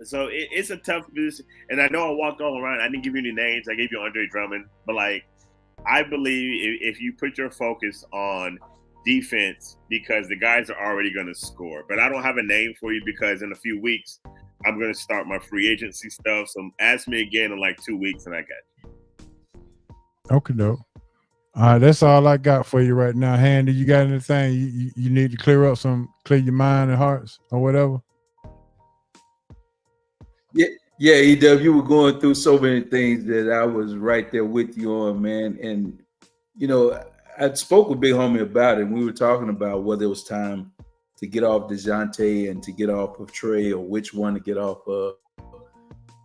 So it's a tough position. And I know I walked all around. I didn't give you any names. I gave you Andre Drummond. But, I believe if you put your focus on defense, because the guys are already going to score. But I don't have a name for you because in a few weeks, I'm going to start my free agency stuff. So ask me again in like 2 weeks and I got you. Okay, dope. All right, that's all I got for you right now. Handy, you got anything you need to clear your mind and hearts or whatever? Yeah, EW, you were going through so many things that I was right there with you on, man. And you know, I spoke with Big Homie about it. And we were talking about whether it was time to get off DeJounte and to get off of Trey, or which one to get off of.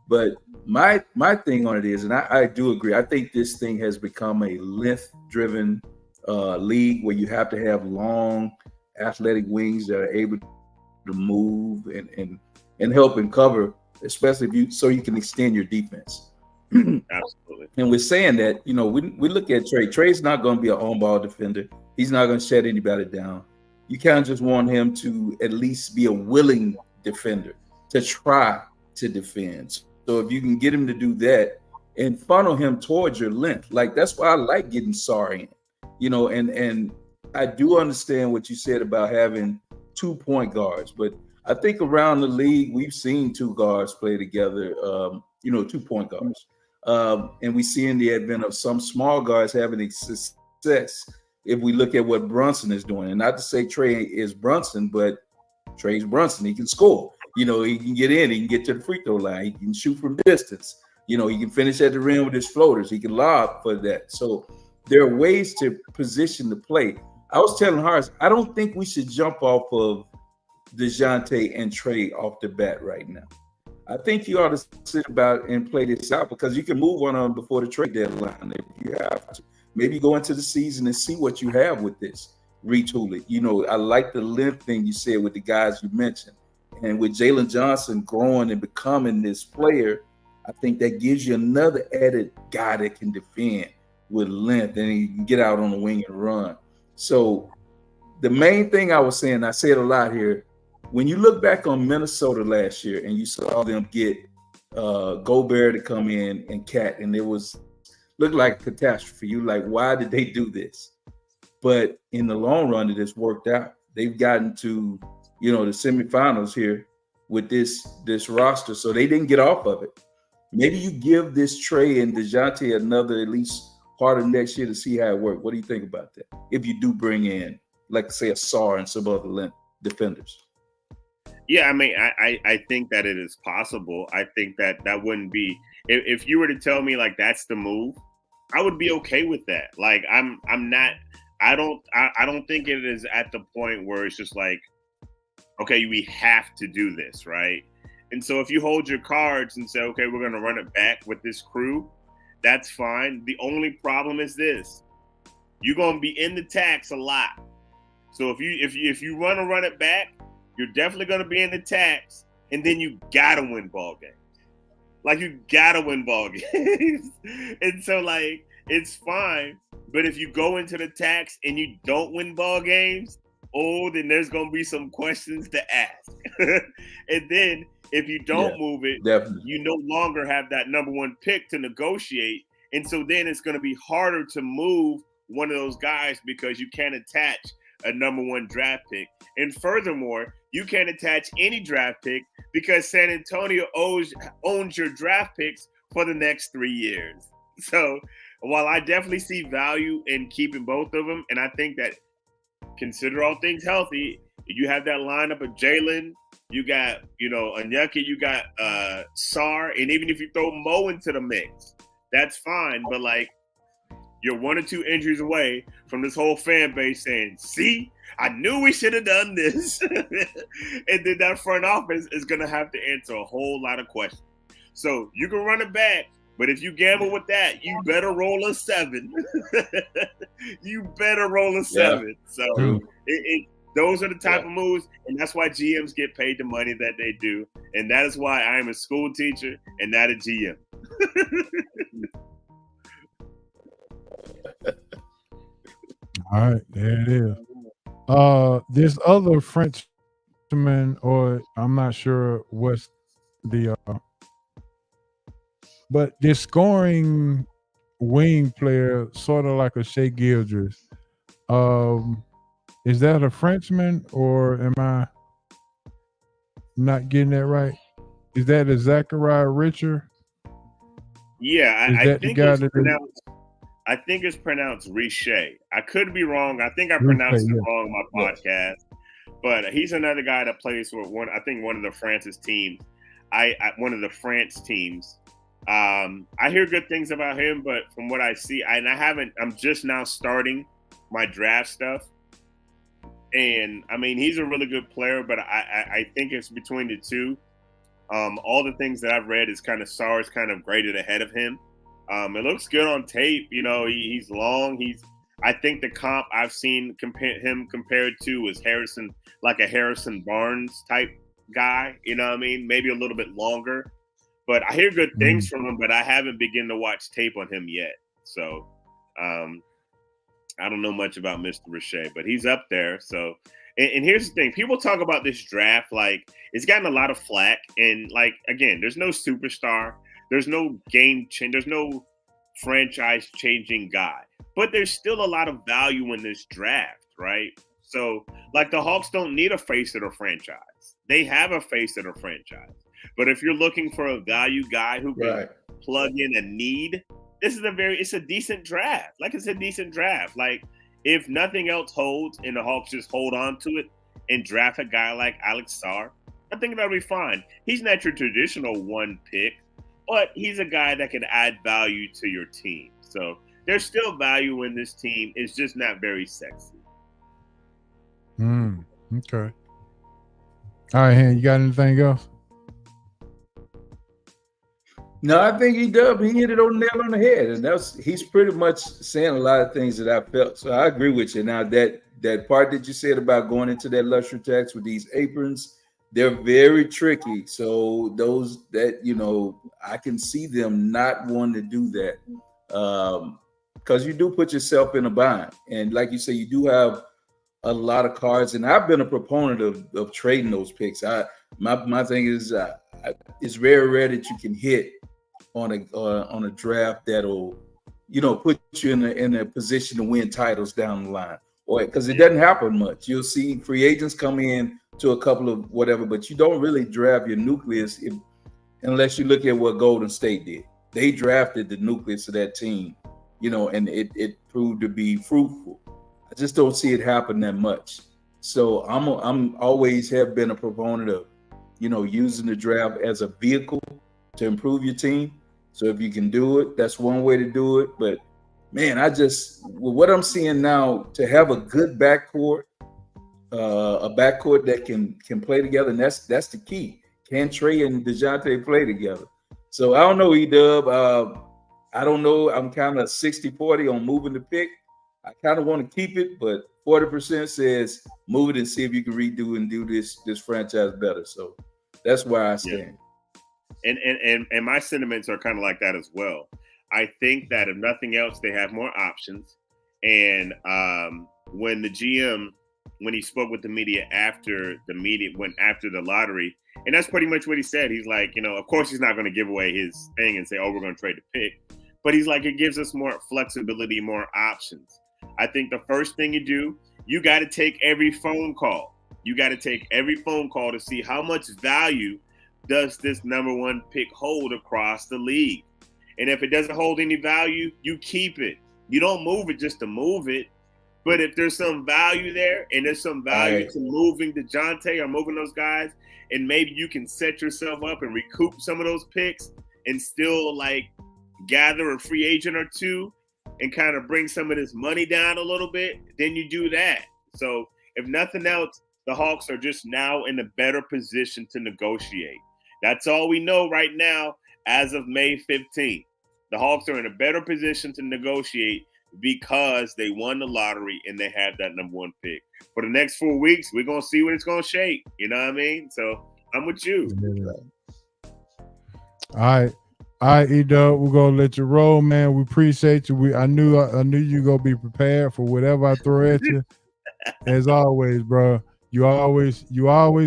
But my thing on it is, and I do agree, I think this thing has become a length-driven league where you have to have long, athletic wings that are able to move and help and cover, especially if you so you can extend your defense. Absolutely. And we're saying that, you know, we look at Trey. Trey's not going to be an on-ball defender. He's not going to shut anybody down. You kind of just want him to at least be a willing defender, to try to defend. So if you can get him to do that and funnel him towards your length, like that's why I like getting Sarr in, you know, and I do understand what you said about having 2 point guards, but I think around the league, we've seen two guards play together, you know, 2 point guards. And we see in the advent of some small guards having success if we look at what Brunson is doing. And not to say Trey is Brunson, but Trey's Brunson. He can score. You know, he can get in. He can get to the free throw line. He can shoot from distance. You know, he can finish at the rim with his floaters. He can lob for that. So there are ways to position the play. I was telling Harris, I don't think we should jump off of DeJounte and Trey off the bat right now. I think you ought to sit about and play this out because you can move on them before the trade deadline if you have to. Maybe go into the season and see what you have with this. Retool it. You know, I like the length thing you said with the guys you mentioned. And with Jalen Johnson growing and becoming this player, I think that gives you another added guy that can defend with length and he can get out on the wing and run. So the main thing I was saying, I said a lot here, when you look back on Minnesota last year and you saw them get Gobert to come in and Cat, and it looked like a catastrophe. You like, why did they do this? But in the long run, it has worked out. They've gotten to, you know, the semifinals here with this roster, so they didn't get off of it. Maybe you give this Trey and DeJounte another at least part of next year to see how it works. What do you think about that? If you do bring in, like say, a Sarr and some other defenders. Yeah, I mean, I think that it is possible. I think that wouldn't be if you were to tell me like that's the move, I would be okay with that. Like I'm not. I don't think it is at the point where it's just like, okay, we have to do this, right? And so if you hold your cards and say, okay, we're going to run it back with this crew, that's fine. The only problem is this: you're going to be in the tax a lot. So if you run it back, you're definitely going to be in the tax, and then you gotta win ball games. Like you gotta win ball games, and so like it's fine. But if you go into the tax and you don't win ball games, then there's gonna be some questions to ask. And then if you don't move it, definitely, you no longer have that number one pick to negotiate, and so then it's gonna be harder to move one of those guys because you can't attach a number one draft pick. And furthermore, you can't attach any draft pick because San Antonio owns your draft picks for the next 3 years. So while I definitely see value in keeping both of them, and I think that consider all things healthy, you have that lineup of Jalen, you got, Onyeka, you got Sarr, and even if you throw Mo into the mix, that's fine. But like, you're 1 or 2 injuries away from this whole fan base saying, see, I knew we should have done this. And then that front office is going to have to answer a whole lot of questions. So you can run it back, but if you gamble with that, you better roll a 7. You better roll a 7. Yeah. So those are the type of moves, and that's why GMs get paid the money that they do. And that is why I am a school teacher and not a GM. All right, there it is. This other Frenchman, or I'm not sure what's the but this scoring wing player, sort of like a Shea Gildress. Is that a Frenchman, or am I not getting that right? Is that a Zachariah Richer? Yeah, I think it's pronounced Richer. I could be wrong. I think I pronounced it wrong on my podcast. But he's another guy that plays for one of the France's teams. one of the France teams. I hear good things about him, but from what I see, I'm just now starting my draft stuff. And I mean, he's a really good player, but I think it's between the two. All the things that I've read is kind of Sarr's kind of graded ahead of him. It looks good on tape. You know, he's long. I think the comp I've seen him compared to is Harrison, like a Harrison Barnes type guy. You know what I mean? Maybe a little bit longer. But I hear good things from him, but I haven't begun to watch tape on him yet. So I don't know much about Mr. Richey, but he's up there. So, and here's the thing. People talk about this draft like it's gotten a lot of flack. And like, again, there's no superstar. There's no game change. There's no franchise-changing guy. But there's still a lot of value in this draft, right? So, like, the Hawks don't need a face of the franchise. They have a face of the franchise. But if you're looking for a value guy who can plug in a need, it's a decent draft. Like, it's a decent draft. Like, if nothing else holds and the Hawks just hold on to it and draft a guy like Alex Sarr, I think that'll be fine. He's not your traditional one pick, but he's a guy that can add value to your team. So there's still value in this team. It's just not very sexy. Okay. All right, Han, you got anything else? No, I think he does. He hit it on the nail on the head, and he's pretty much saying a lot of things that I felt. So I agree with you. Now that part that you said about going into that luxury tax with these aprons, they're very tricky. So those that I can see them not wanting to do that because you do put yourself in a bind, and like you say, you do have a lot of cards. And I've been a proponent of trading those picks. My thing is it's very rare that you can hit on a draft that'll put you in a position to win titles down the line, or because it doesn't happen much. You'll see free agents come in to a couple of whatever, but you don't really draft your nucleus unless you look at what Golden State did. They drafted the nucleus of that team, and it proved to be fruitful. I just don't see it happen that much. So I'm always have been a proponent of using the draft as a vehicle to improve your team. So if you can do it, that's one way to do it. But man, with what I'm seeing now, to have a good backcourt, a backcourt that can play together, and that's the key. Can Trey and DeJounte play together? So I don't know, E-Dub. I don't know. I'm kind of 60-40 on moving the pick. I kind of want to keep it, but 40% says move it and see if you can redo and do this franchise better. So that's where I stand. Yeah. And my sentiments are kind of like that as well. I think that if nothing else, they have more options. And when the GM, when he spoke with the media after the lottery, and that's pretty much what he said. He's like, of course he's not going to give away his thing and say, oh, we're going to trade the pick. But he's like, it gives us more flexibility, more options. I think the first thing you do, you got to take every phone call. You got to take every phone call to see how much value does this number one pick hold across the league. And if it doesn't hold any value, you keep it. You don't move it just to move it. But if there's some value there and there's some value to moving DeJounte or moving those guys, and maybe you can set yourself up and recoup some of those picks and still like gather a free agent or two and kind of bring some of this money down a little bit, then you do that. So if nothing else, the Hawks are just now in a better position to negotiate. That's all we know right now as of May 15th. The Hawks are in a better position to negotiate because they won the lottery and they have that number one pick. For the next 4 weeks, we're going to see what it's going to shake. You know what I mean? So I'm with you. All right, E-Dub, we're going to let you roll, man. We appreciate you. I knew you going to be prepared for whatever I throw at you. As always, bro. You always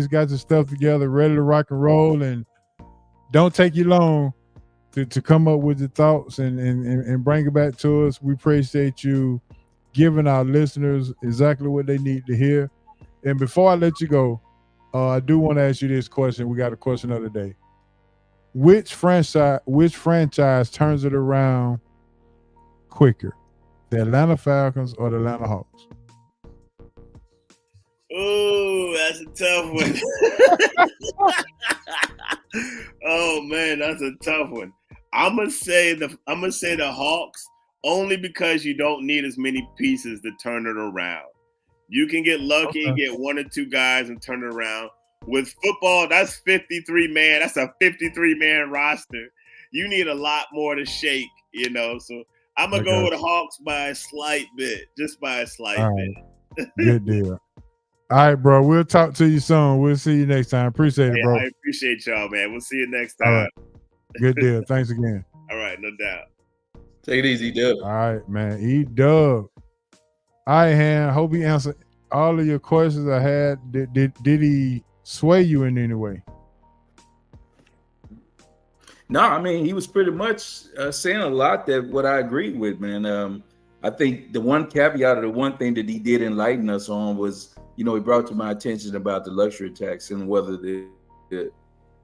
got your stuff together, ready to rock and roll, and don't take you long to come up with your thoughts and bring it back to us. We appreciate you giving our listeners exactly what they need to hear. And before I let you go, I do want to ask you this question. We got a question of the day. Which franchise turns it around quicker, the Atlanta Falcons or the Atlanta Hawks? Oh, that's a tough one. Oh man, that's a tough one. I'm gonna say the Hawks only because you don't need as many pieces to turn it around. You can get lucky and get one or two guys and turn it around. With football, that's 53 man. That's a 53 man roster. You need a lot more to shake, So I'm gonna go with the Hawks by a slight bit, just by a slight bit. Good deal. All right, bro. We'll talk to you soon. We'll see you next time. Appreciate it, bro. I appreciate y'all, man. We'll see you next time. All right. Good deal. Thanks again. All right, no doubt. Take it easy, Dub. All right, man. E-Dub. All right, Han. Hope he answered all of your questions I had. Did he sway you in any way? No, I mean, he was pretty much saying a lot that what I agreed with, man. I think the one caveat or the one thing that he did enlighten us on was, he brought to my attention about the luxury tax and whether the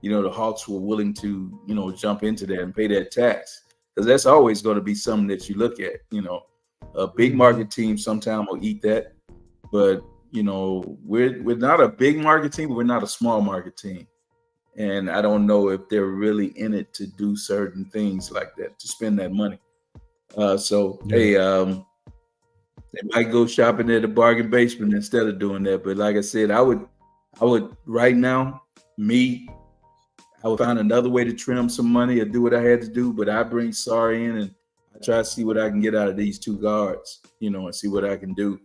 Hawks were willing to, jump into that and pay that tax. Because that's always going to be something that you look at. A big market team sometime will eat that. But, we're not a big market team, but we're not a small market team. And I don't know if they're really in it to do certain things like that, to spend that money. They might go shopping at the bargain basement instead of doing that. But like I said, I would right now, I would find another way to trim some money or do what I had to do. But I bring Sarr in and I try to see what I can get out of these two guards, and see what I can do.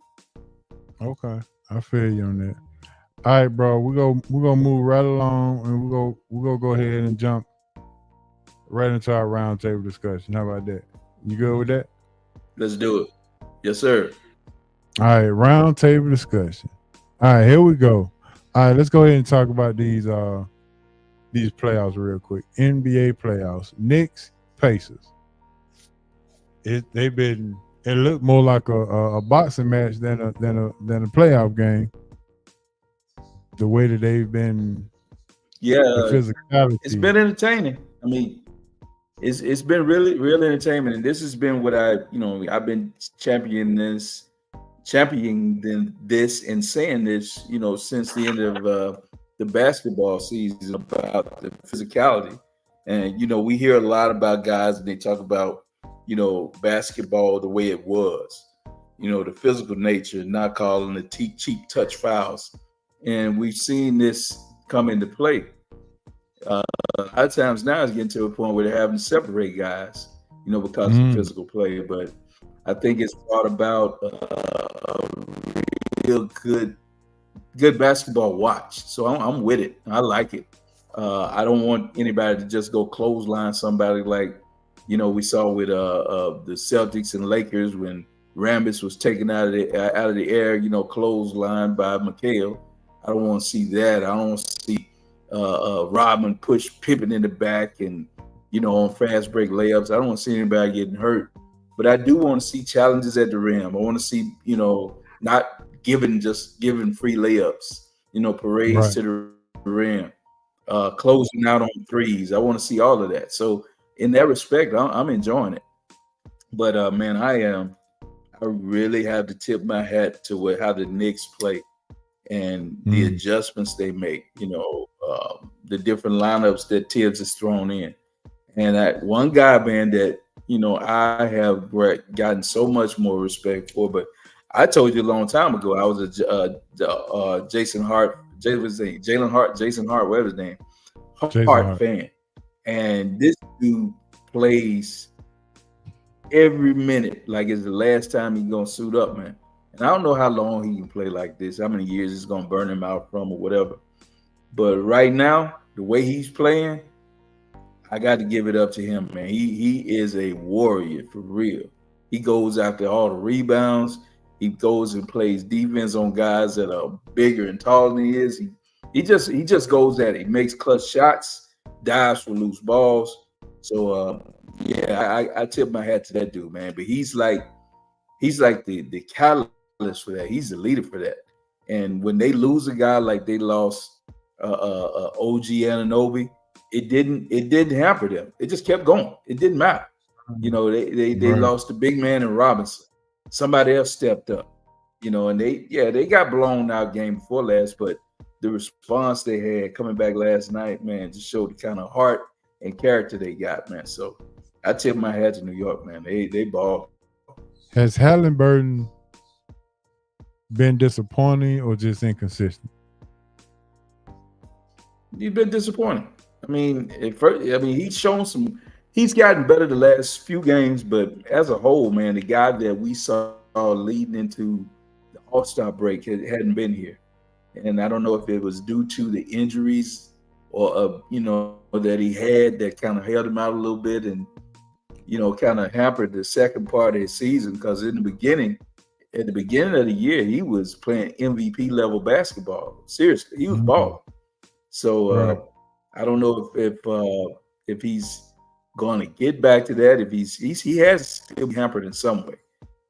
Okay, I feel you on that. All right, bro. We're gonna move right along and we'll go ahead and jump right into our roundtable discussion. How about that? You good with that? Let's do it. Yes, sir. All right, roundtable discussion. All right, here we go. All right, let's go ahead and talk about these playoffs real quick. NBA playoffs. Knicks, Pacers. It looked more like a boxing match than a playoff game. The way that they've been, the physicality. It's been entertaining. I mean, it's been really, really entertaining. And this has been what I've been championing this and saying this, since the end of the basketball season about the physicality. And, we hear a lot about guys and they talk about, basketball the way it was, the physical nature, not calling the cheap touch fouls. And we've seen this come into play. A lot of times now it's getting to a point where they're having to separate guys, because of physical play. But I think it's brought about a real good basketball watch. So I'm with it. I like it. I don't want anybody to just go clothesline somebody like, we saw with the Celtics and Lakers when Rambis was taken out of the air, clothesline by McHale. I don't want to see that. I don't want to see Rodman push Pippen in the back and, on fast break layups. I don't want to see anybody getting hurt. But I do want to see challenges at the rim. I want to see, not giving free layups, parades to the rim, closing out on threes. I want to see all of that. So in that respect, I'm enjoying it. But, man, I really have to tip my hat to how the Knicks play. And the adjustments they make, the different lineups that Tibbs has thrown in. And that one guy, man, that, I have gotten so much more respect for. But I told you a long time ago, I was a Jason Hart, whatever his name, Hart fan. And this dude plays every minute like it's the last time he's going to suit up, man. And I don't know how long he can play like this, how many years it's going to burn him out from or whatever. But right now, the way he's playing, I got to give it up to him, man. He is a warrior for real. He goes after all the rebounds. He goes and plays defense on guys that are bigger and taller than he is. He just goes at it. He makes clutch shots, dives for loose balls. So, I tip my hat to that dude, man. But he's like the catalyst for that. He's the leader for that. And when they lose a guy like they lost OG Anunoby, it didn't hamper them. It just kept going. It didn't matter. They lost the big man in Robinson. Somebody else stepped up. And they got blown out game before last, but the response they had coming back last night, man, just showed the kind of heart and character they got, man. So I tip my hat to New York, man. They ball. Has Halliburton been disappointing or just inconsistent? He's been disappointing. I mean, he's shown some. He's gotten better the last few games, but as a whole, man, the guy that we saw leading into the All-Star break hadn't been here, and I don't know if it was due to the injuries or that he had that kind of held him out a little bit and kind of hampered the second part of his season. Because at the beginning of the year, he was playing MVP level basketball. Seriously, he was balling. So Right. I don't know if he's going to get back to that. If he has still hampered in some way,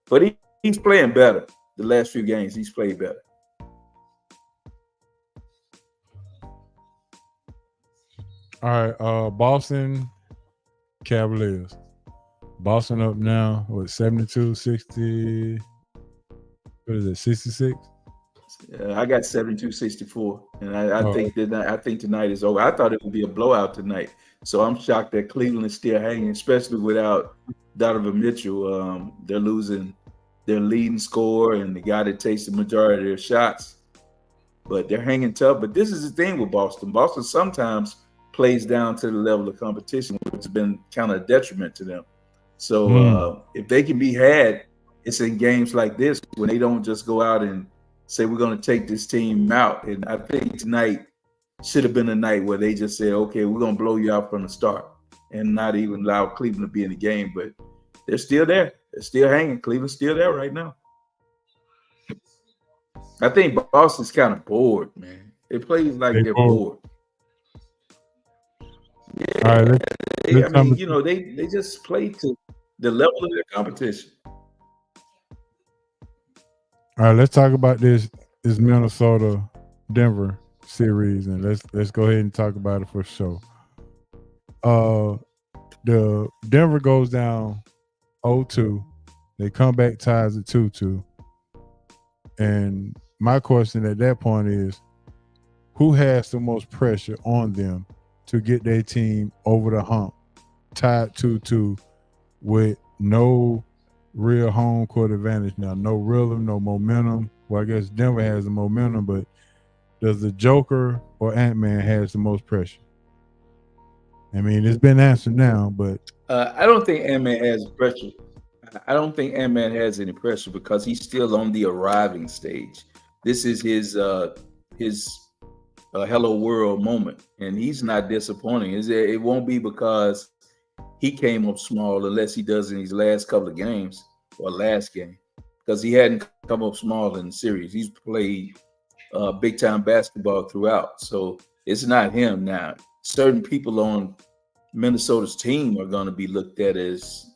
but he's playing better. The last few games, he's played better. All right, Boston Cavaliers. Boston up now with 72-60. What is it, 66? I got 72-64, and I think tonight is over. I thought it would be a blowout tonight, so I'm shocked that Cleveland is still hanging, especially without Donovan Mitchell. They're losing their leading scorer and the guy that takes the majority of their shots, but they're hanging tough. But this is the thing with Boston. Boston sometimes plays down to the level of competition, which has been kind of a detriment to them. So if they can be had, it's in games like this when they don't just go out and say we're going to take this team out. And I think tonight should have been a night where they just said, okay, we're going to blow you out from the start and not even allow Cleveland to be in the game. But they're still there. They're still hanging. Cleveland's still there right now. I think Boston's kind of bored, man. They play like they're bored. Yeah. All right, they just play to the level of their competition. All right, let's talk about this Minnesota Denver series, and let's go ahead and talk about it for sure. The Denver goes down 0-2. They come back ties at 2-2. And my question at that point is, who has the most pressure on them to get their team over the hump, tied 2-2 with no real home court advantage now, no rhythm, no momentum? Well, I guess Denver has the momentum, but does the Joker or Ant-Man has the most pressure? I mean, it's been answered now, but I don't think Ant-Man has pressure. I don't think Ant-Man has any pressure because he's still on the arriving stage. This is his hello world moment, and he's not disappointing. It won't be because he came up small unless he does in these last couple of games or last game, because he hadn't come up small in the series. He's played big time basketball throughout, so it's not him now. Certain people on Minnesota's team are going to be looked at as,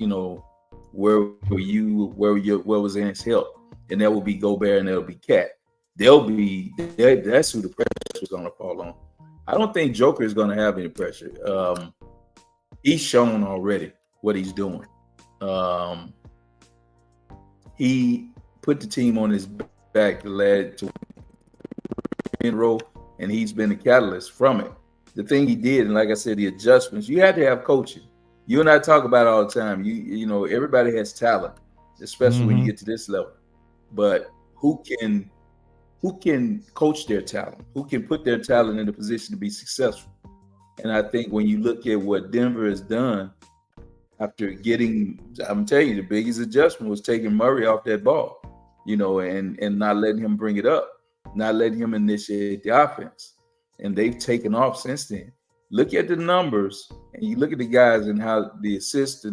where were you? Where was Ant's help? And that will be Gobert and that'll be Cat. That's who the pressure is going to fall on. I don't think Joker is going to have any pressure. He's shown already what he's doing. He put the team on his back, led to in row, and he's been the catalyst from it. The thing he did, and like I said, the adjustments, you had to have coaching. You and I talk about it all the time. You know, everybody has talent, especially when you get to this level. But who can coach their talent? Who can put their talent in a position to be successful? And I think when you look at what Denver has done after getting, I'm telling you, the biggest adjustment was taking Murray off that ball, and not letting him bring it up, not letting him initiate the offense. And they've taken off since then. Look at the numbers, and you look at the guys and how the assist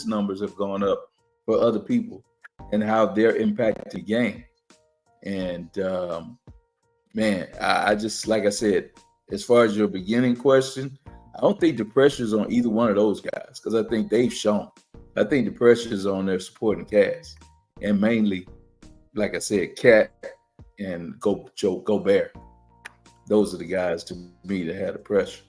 numbers have gone up for other people and how they're impacting the game. And man, I just, like I said, as far as your beginning question, I don't think the pressure's on either one of those guys because I think they've shown. I think the pressure's on their supporting cast, and mainly, like I said, Cat and Gobert. Those are the guys to me that had the pressure.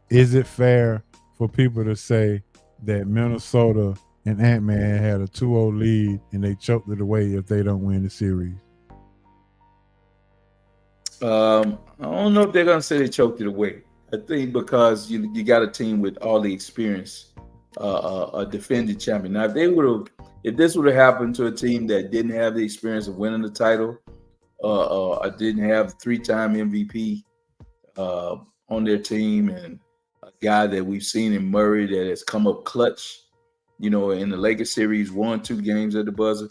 Is it fair for people to say that Minnesota and Ant-Man had a 2-0 lead and they choked it away if they don't win the series? I don't know if they're gonna say they choked it away. I think because you got a team with all the experience, a defending champion. Now, if this would have happened to a team that didn't have the experience of winning the title, I didn't have 3-time MVP on their team, and a guy that we've seen in Murray that has come up clutch, in the Lakers series, won 2 games at the buzzer.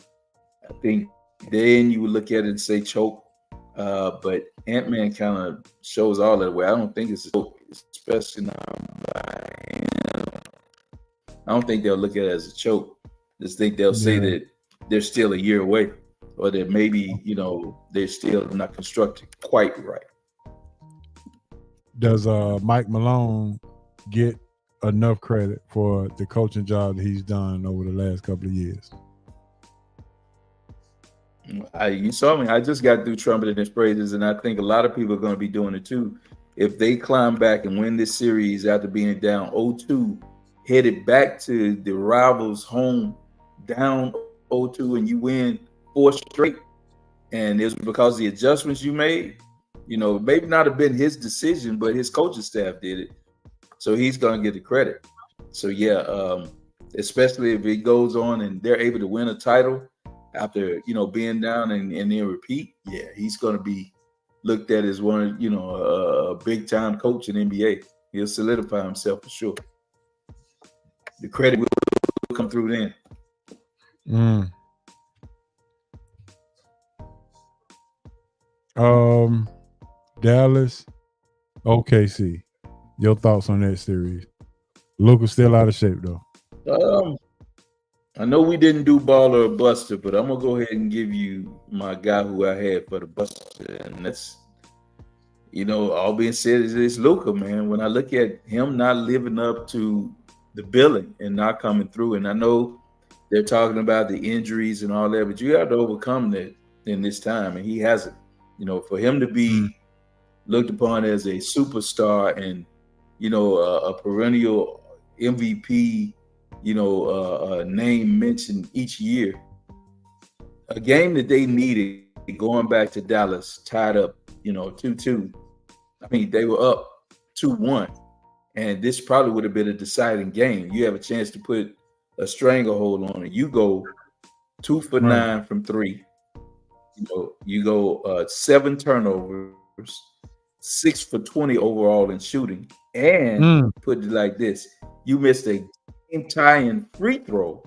I think then you would look at it and say choke. But Ant-Man kind of shows all that way. I don't think it's a choke, especially now. I don't think they'll look at it as a choke. Just think they'll say that they're still a year away, or that maybe, they're still not constructed quite right. Does Mike Malone get enough credit for the coaching job that he's done over the last couple of years? You saw me. I just got through trumpeting his praises, and I think a lot of people are going to be doing it too. If they climb back and win this series after being down 0-2, headed back to the rivals' home, down 0-2, and you win 4 straight, and it's because of the adjustments you made, maybe not have been his decision, but his coaching staff did it. So he's going to get the credit. So especially if it goes on and they're able to win a title after, being down and then repeat, he's going to be looked at as one, a big time coach in NBA. He'll solidify himself for sure. The credit will come through then. Dallas, OKC. Your thoughts on that series? Luka's still out of shape though. I know we didn't do baller or buster, but I'm gonna go ahead and give you my guy who I had for the buster, and that's, all being said, is Luka, man. When I look at him not living up to the billing and not coming through, and I know they're talking about the injuries and all that, but you have to overcome that in this time, and he hasn't. For him to be looked upon as a superstar and a perennial MVP, name mentioned each year. A game that they needed going back to Dallas, tied up, 2-2. I mean, they were up 2-1, and this probably would have been a deciding game. You have a chance to put a stranglehold on it. You go 2 for 9 from 3. You go 7 turnovers, 6 for 20 overall in shooting, and put it like this: you missed a game-tying free throw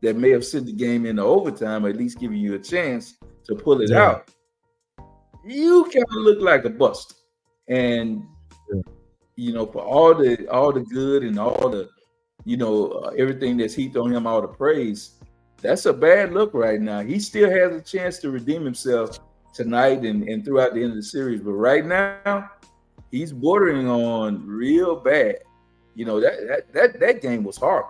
that may have sent the game into overtime, or at least giving you a chance to pull it out. You kind of look like a bust, and for all the good and all the everything that's heaped on him, all the praise, that's a bad look right now. He still has a chance to redeem himself tonight and throughout the end of the series, but right now he's bordering on real bad. That game was hard.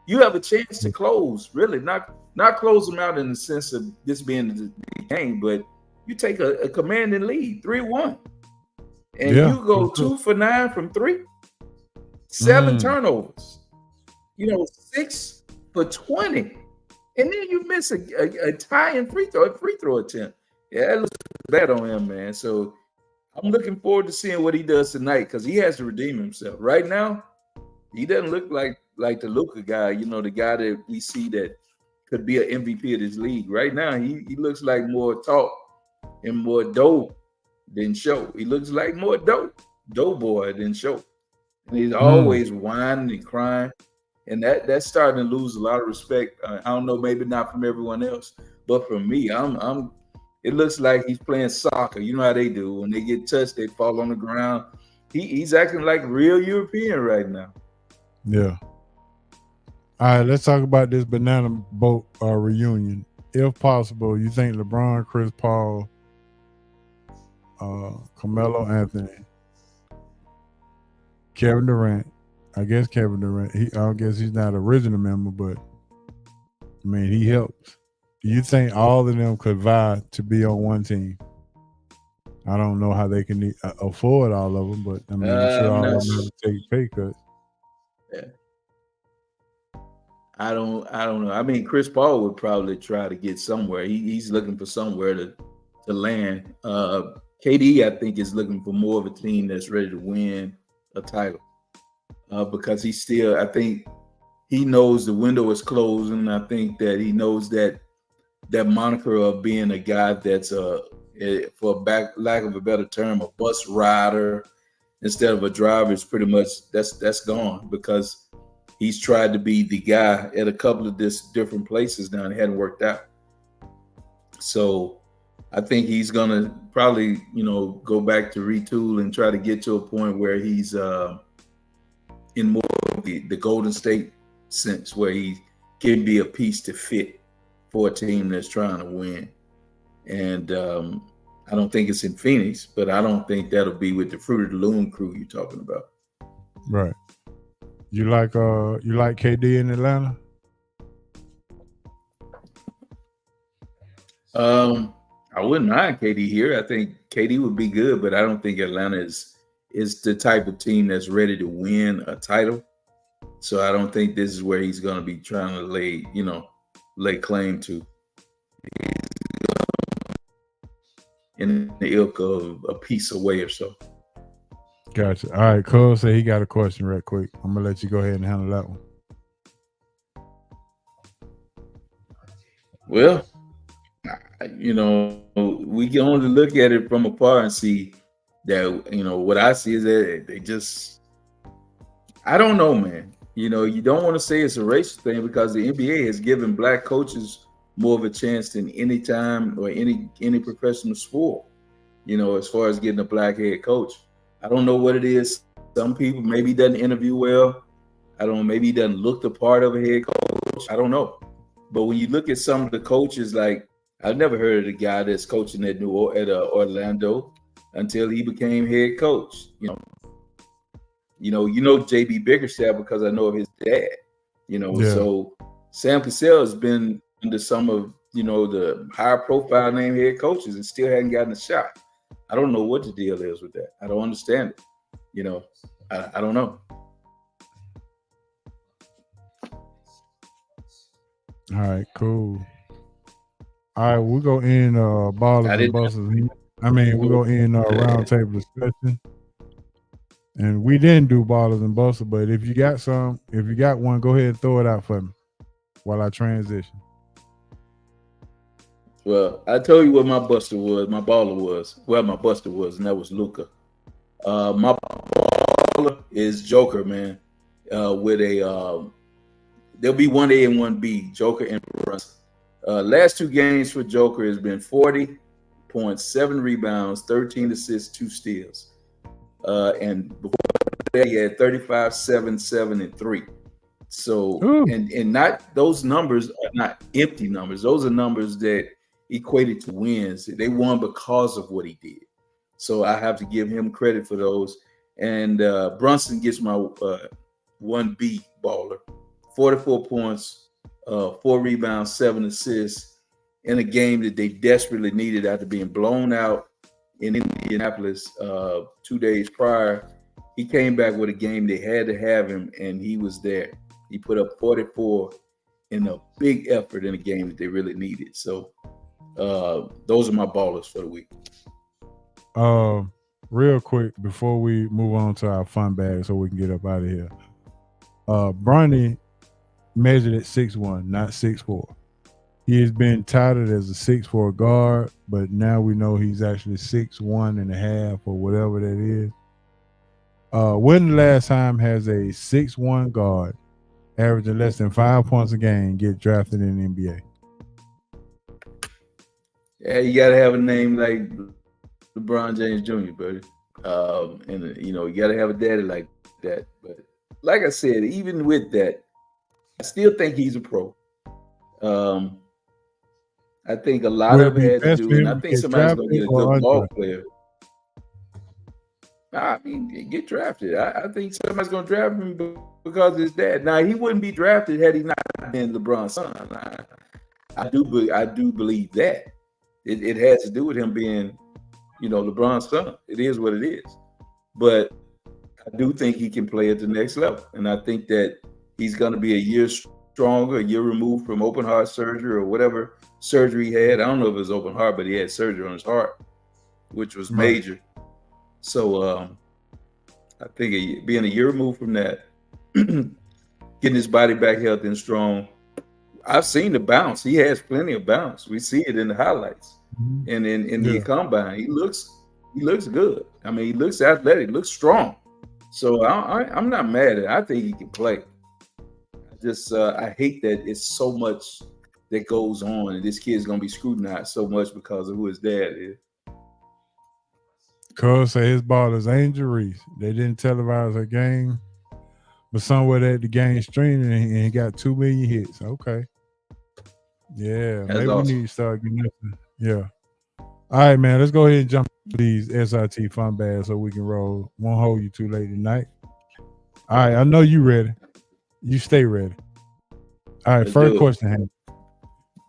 You have a chance to close, really, not close them out in the sense of this being the game, but you take a commanding lead, 3-1, and you go 2 for 9 from 3, 7 turnovers, 6 for 20, and then you miss a tying free throw attempt. Yeah, it looks bad on him, man. So I'm looking forward to seeing what he does tonight, because he has to redeem himself. Right now, he doesn't look like the Luka guy, the guy that we see that could be an MVP of this league. Right now, he looks like more talk and more dough than show. He looks like more dough boy than show. And he's always whining and crying. And that's starting to lose a lot of respect. I don't know, maybe not from everyone else, but from me, it looks like he's playing soccer. You know how they do. When they get touched, they fall on the ground. He's acting like real European right now. Yeah. All right, let's talk about this banana boat reunion. If possible, you think LeBron, Chris Paul, Carmelo Anthony, Kevin Durant. I guess Kevin Durant. I guess he's not an original member, but I mean, he helps. Do you think all of them could vie to be on one team? I don't know how they can afford all of them, but I mean, I'm sure all of them have to take pay cuts. Yeah. I don't know. I mean, Chris Paul would probably try to get somewhere. He's looking for somewhere to land. KD, I think, is looking for more of a team that's ready to win a title because I think he knows the window is closing. I think that he knows that moniker of being a guy that's lack of a better term, a bus rider instead of a driver is pretty much that's gone because he's tried to be the guy at a couple of different places now and it hadn't worked out. So I think he's gonna probably, go back to retool and try to get to a point where he's in more of the Golden State sense, where he can be a piece to fit for a team that's trying to win. And I don't think it's in Phoenix, but I don't think that'll be with the Fruit of the Loom crew you're talking about. Right. You like KD in Atlanta? I wouldn't mind KD here. I think KD would be good, but I don't think Atlanta is the type of team that's ready to win a title. So I don't think this is where he's going to be trying to lay claim to. In the ilk of a piece away or so. Gotcha. All right, Cole said he got a question right quick. I'm gonna let you go ahead and handle that one. Well, we can only look at it from afar and see that, what I see is that they just, I don't know, man. You don't want to say it's a racial thing because the NBA has given black coaches more of a chance than any time or any professional sport, as far as getting a black head coach. I don't know what it is. Some people, maybe he doesn't interview well. I don't know, maybe he doesn't look the part of a head coach. I don't know. But when you look at some of the coaches, like I've never heard of the guy that's coaching at Orlando until he became head coach. JB Bickerstaff because I know of his dad. So Sam Cassell has been under some of the higher profile name head coaches and still hadn't gotten a shot. I don't know what the deal is with that. I don't understand it. I don't know. All right, cool. All right, we'll go in ballers and busters. We'll go in roundtable discussion. And we didn't do ballers and busters, but if you got one, go ahead and throw it out for me while I transition. Well, I told you what my buster was, my baller was, my buster was, and that was Luka. My baller is Joker, man. With there'll be 1A and 1B, Joker and Brunson. Last two games for Joker has been 40 points, 7 rebounds, 13 assists, 2 steals. And before that, he had 35, 7, 7, and 3. So, and not those numbers are not empty numbers. Those are numbers that equated to wins. They won because of what he did. So I have to give him credit for those. And Brunson gets my 1B baller. 44 points, 4 rebounds, 7 assists in a game that they desperately needed after being blown out in Indianapolis 2 days prior. He came back with a game they had to have him, and he was there. He put up 44 in a big effort in a game that they really needed. So those are my ballers for the week. Real quick before we move on to our fun bag so we can get up out of here. Bronny measured at 6'1", not 6'4". He has been touted as a 6'4" guard, but now we know he's actually 6'1 and a half or whatever that is. When the last time has a 6'1" guard averaging less than 5 points a game get drafted in the NBA? Yeah, you gotta have a name like LeBron James Jr., buddy. And you gotta have a daddy like that. But like I said, even with that, I still think he's a pro. I think a lot of it had to do, and I think somebody's going to get a good ball player. I mean, get drafted. I think somebody's going to draft him because of his dad. Now, he wouldn't be drafted had he not been LeBron's son. I do believe that. It has to do with him being, LeBron's son. It is what it is. But I do think he can play at the next level. And I think that he's going to be a year stronger, a year removed from open heart surgery or whatever surgery he had. I don't know if it was open heart, but he had surgery on his heart. which was Right. major. So I think being a year removed from that, getting his body back healthy and strong. I've seen the bounce. He has plenty of bounce. We see it in the highlights Mhm. and in the Yeah. combine. He looks good. I mean, he looks athletic, looks strong. So I'm not mad at it. I think he can play. I hate that it's so much that goes on, and this kid's gonna be scrutinized so much because of who his dad is. Cuz say his ball is Angel Reese. They didn't televise a game, but somewhere that the game streaming and he got 2 million hits. Okay. Yeah, That's maybe awesome. we need to start getting this. Yeah. All right, man. Let's go ahead and jump to these SRT fun bags so we can roll. Won't hold you too late tonight. All right, I know you ready. You stay ready. All right, Let's first do it. question, Hank.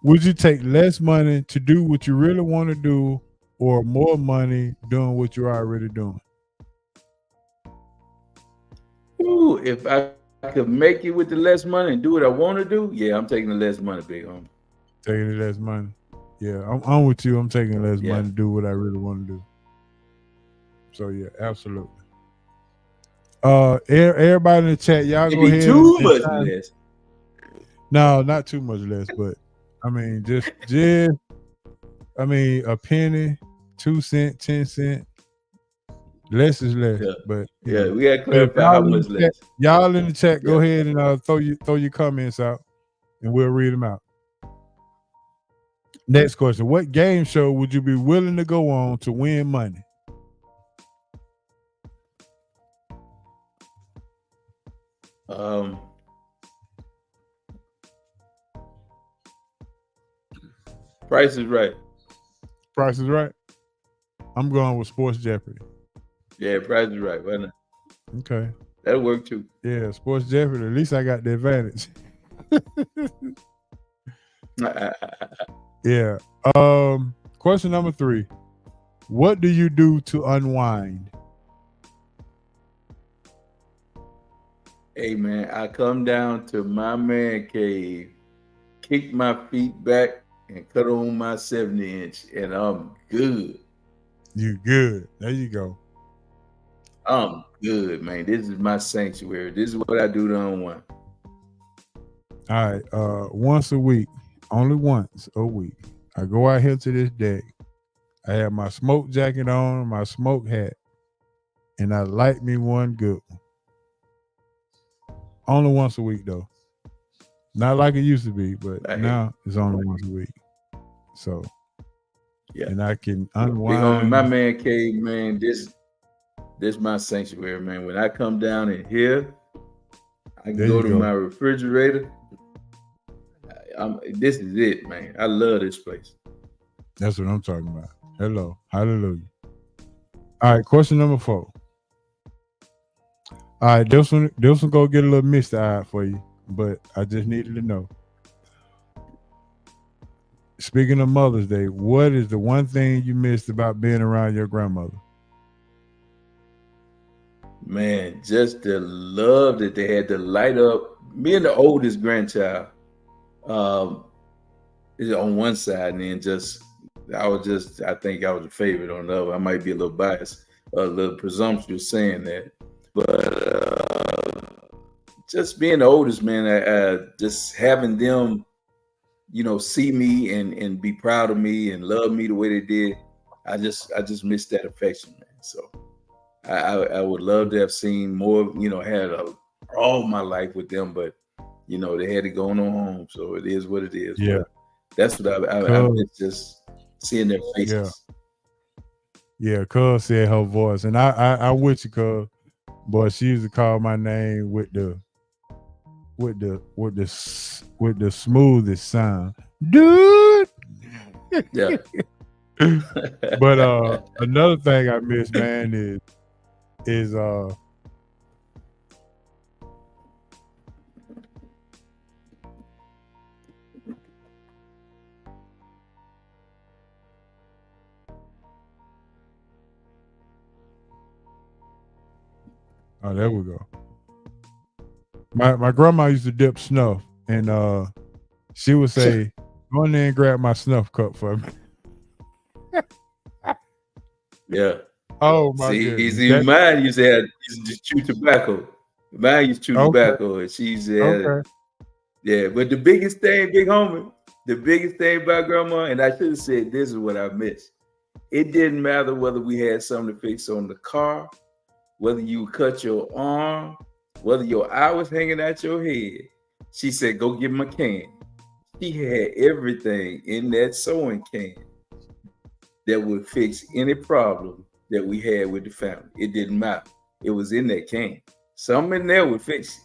Would you take less money to do what you really want to do, or more money doing what you're already doing? Ooh, if I could make it with the less money and do what I want to do, yeah, I'm taking the less money, big homie. Taking the less money. Yeah, I'm with you. I'm taking less Yeah. money to do what I really want to do. So yeah, absolutely. Everybody in the chat, y'all go Maybe ahead. too and much chime- less. No, not too much less, but I mean, just I mean, a penny, 2 cents, 10 cents. Less is less, Yeah. but you Yeah, know. we gotta But if clarify how y'all in much the chat- less. Y'all in the chat, go Yeah. ahead and throw your comments out, and we'll read them out. Next question: what game show would you be willing to go on to win money? Price is Right. Price is Right. I'm going with Sports Jeopardy. Yeah, Price is Right. Why not? Okay. That'll work too. Yeah, Sports Jeopardy. At least I got the advantage. Yeah. Question number 3. What do you do to unwind? Hey man, I come down to my man cave, kick my feet back, and cut on my 70-inch, and I'm good. You good. There you go. I'm good, man. This is my sanctuary. This is what I do to unwind. All right. Once a week, only once a week, I go out here to this deck. I have my smoke jacket on, my smoke hat, and I light me one good one. Only once a week though. Not like it used to be, but I hear now it's only once a week. So Yeah. and I can Big homie, unwind. my man cave, man. This my sanctuary, man. When I come down in here, I can There go you to go. my refrigerator. This is it, man. I love this place. That's what I'm talking about. Hello. Hallelujah. All right, question number 4. All right, this one go get a little misty-eyed for you, but I just needed to know. Speaking of Mother's Day, what is the one thing you missed about being around your grandmother? Man, just the love that they had to light up. Me and the oldest grandchild is on one side, and then I think I was a favorite on the other. I might be a little biased, a little presumptuous saying that, but just being the oldest, man, just having them, see me and be proud of me and love me the way they did. I just miss that affection, man. So I would love to have seen more, had all my life with them, but they had to go on home. So it is what it is. Yeah. But that's what I miss, just seeing their faces. Yeah, cuz said her voice, and I with you, cuz. Boy, she used to call my name with the smoothest sound, dude. Yeah. But another thing I miss, man, is oh, there we go. My grandma used to dip snuff, and she would say, "Go in there and grab my snuff cup for me." Yeah. Oh my See, mine used to chew tobacco. Mine used to chew tobacco, and she's yeah. But the biggest thing, big homie, the biggest thing about grandma, and I should have said this is what I missed. It didn't matter whether we had something to fix on the car, whether you cut your arm, whether your eye was hanging out your head. She said, "Go get my can." She had everything in that sewing can that would fix any problem that we had with the family. It didn't matter. It was in that can. Something in there would fix it.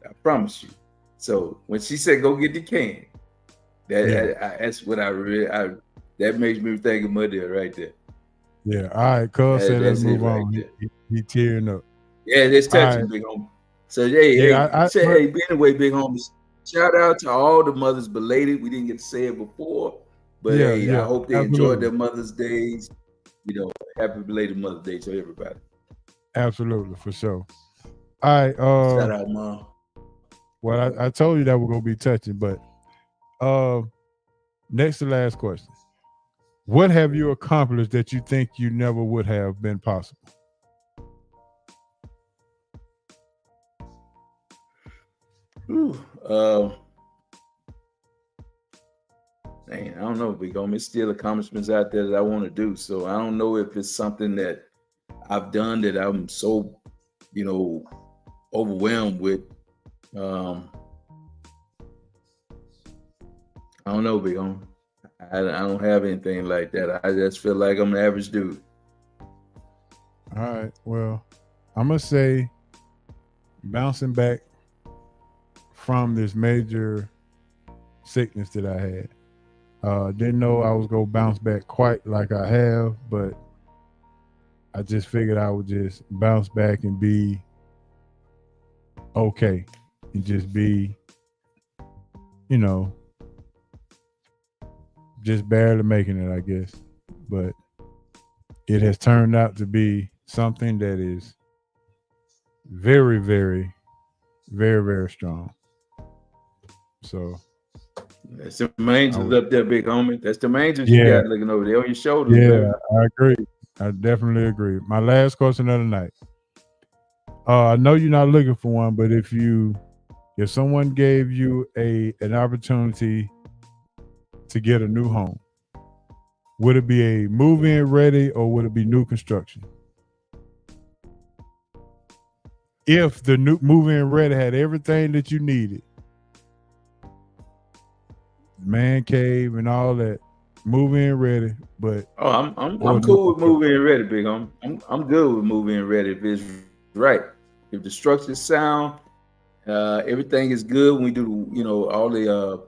I promise you. So when she said, "Go get the can," that's what I really. That makes me think of my dad right there. Yeah. All right, cuz said let's move on. Right he tearing up. Yeah, that's touching, big homie. So anyway, big homies. Shout out to all the mothers belated. We didn't get to say it before, but I hope they enjoyed their Mother's Days. Happy belated Mother's Day to everybody. Absolutely, for sure. All right. Shout out, Mom. Well, I told you that we're gonna be touching, but next to last question. What have you accomplished that you think you never would have been possible? I don't know, big homie. It's still accomplishments out there that I want to do. So I don't know if it's something that I've done that I'm so, overwhelmed with. I don't know, big homie. I don't have anything like that. I just feel like I'm an average dude. All right. Well, I'm gonna say bouncing back from this major sickness that I had. Didn't know I was gonna bounce back quite like I have, but I just figured I would just bounce back and be okay and just be, just barely making it, I guess. But it has turned out to be something that is very, very, very, very strong. So that's the angels up there, big homie. That's the angels you got looking over there on your shoulders. Yeah, baby. I agree. I definitely agree. My last question of the night. I know you're not looking for one, but if someone gave you an opportunity to get a new home, would it be a move-in ready or would it be new construction? If the new move-in ready had everything that you needed, man cave and all that, move-in ready, but I'm cool with move-in ready, big homie. I'm good with move-in ready if it's right. If the structure's sound, everything is good when we do, all the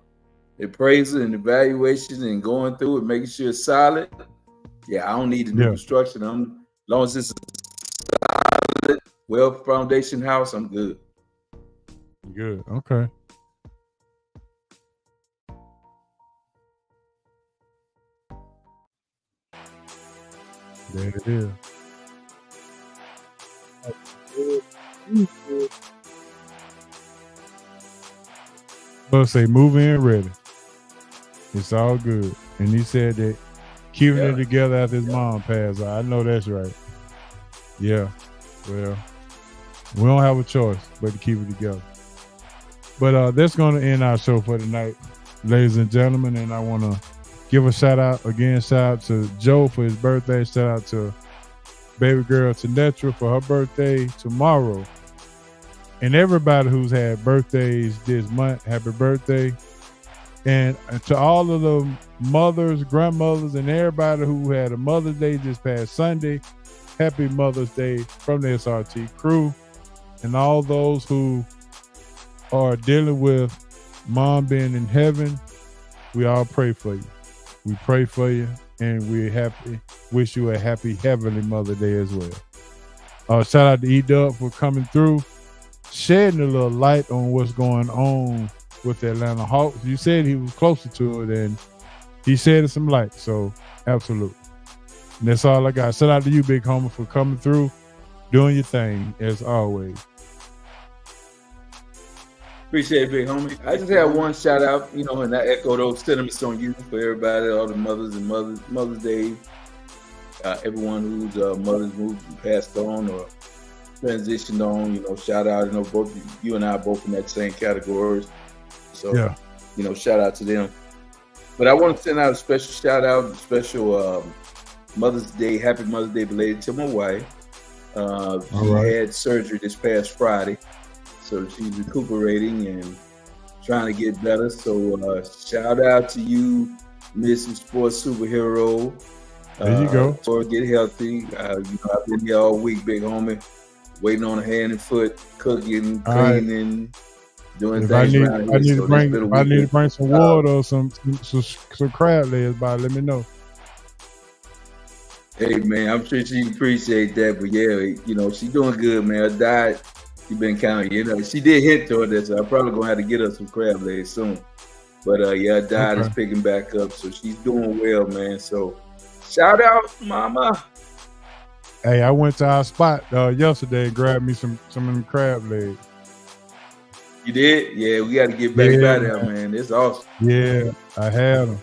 appraisal and evaluations and going through it, making sure it's solid. Yeah, I don't need the new construction. As long as it's a solid, well foundation house, I'm good. Good. Okay. There it is. I'll say move in ready. It's all good. And he said that keeping it together after his mom passed. I know that's right. Yeah. Well, we don't have a choice but to keep it together. But that's going to end our show for tonight, ladies and gentlemen. And I want to give a shout out to Joe for his birthday. Shout out to baby girl Tanetra for her birthday tomorrow. And everybody who's had birthdays this month, happy birthday. And to all of the mothers, grandmothers, and everybody who had a Mother's Day this past Sunday, happy Mother's Day from the SRT crew. And all those who are dealing with mom being in heaven, we all pray for you. We pray for you, and we're wish you a happy Heavenly Mother Day as well. Shout out to E-Dub for coming through, shedding a little light on what's going on with the Atlanta Hawks. You said he was closer to it, and he shedded some light, so absolutely. And that's all I got. Shout out to you, big homie, for coming through, doing your thing, as always. Appreciate it, big homie. I just had one shout out, and I echo those sentiments on you for everybody, all the mothers and Mother's Day. everyone whose mothers moved and passed on or transitioned on. You know, shout out. You know, both you and I are both in that same category. So, Yeah. you know, shout out to them. But I want to send out a special shout out, a special Mother's Day, happy Mother's Day belated to my wife. She had surgery this past Friday, so she's recuperating and trying to get better. So shout out to you, Mrs. Sports Superhero. There you go. For get healthy. You know, I've been here all week, big homie, waiting on a hand and foot, cooking, cleaning, doing If things I around need here. to bring some water or some crab legs by, let me know. Hey man, I'm sure she appreciate that, but yeah, you know, she's doing good, man. Her diet, she been kind of, you know, she did hint toward that, so I'm probably gonna have to get her some crab legs soon. But yeah, her diet is picking back up, so she's doing well, man. So shout out, mama. Hey, I went to our spot yesterday and grabbed me some of them crab legs. You did? Yeah, we got to get back by there, man. It's awesome. Yeah, I had them.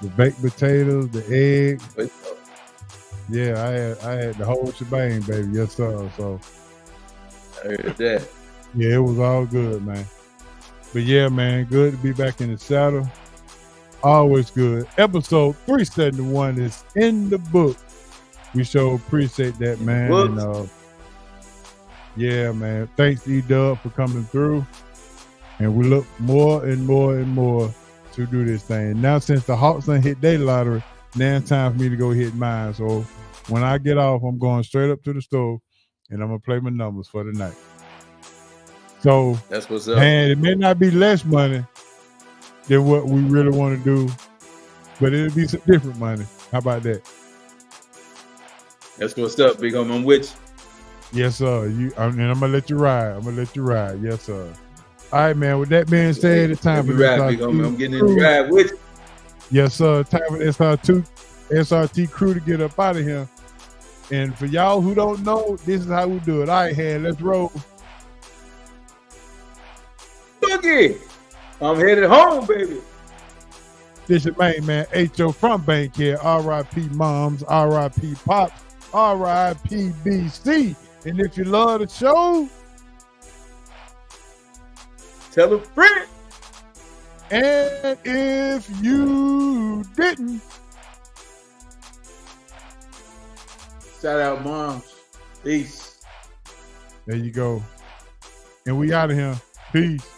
The baked potatoes, the egg. Yeah, I had the whole shebang, baby. Yes, sir. So I heard that. yeah, it was all good, man. But yeah, man, good to be back in the saddle. Always good. Episode 371 is in the book. We sure appreciate that, man. And, yeah, man. Thanks to E-Dub for coming through. And we look more and more and more to do this thing. Now, since the Hawks done hit their lottery, now it's time for me to go hit mine. So when I get off, I'm going straight up to the store and I'm going to play my numbers for the night. So that's what's up. And it may not be less money than what we really want to do, but it'll be some different money. How about that? That's what's up, big homie. I'm with you. Yes, sir. And I'm gonna let you ride. Yes, sir. All right, man. With that being said, it's time for ride, big homie. I'm getting in the ride with you. Yes, sir. Time for SRT crew to get up out of here. And for y'all who don't know, this is how we do it. All right, hand, let's roll. Boogie, I'm headed home, baby. This your main man, H.O. from Bankhead. R.I.P. Moms, R.I.P. Pops, R.I.P. BC. And if you love the show, tell a friend. And if you didn't, shout out, moms. Peace. There you go. And we out of here. Peace.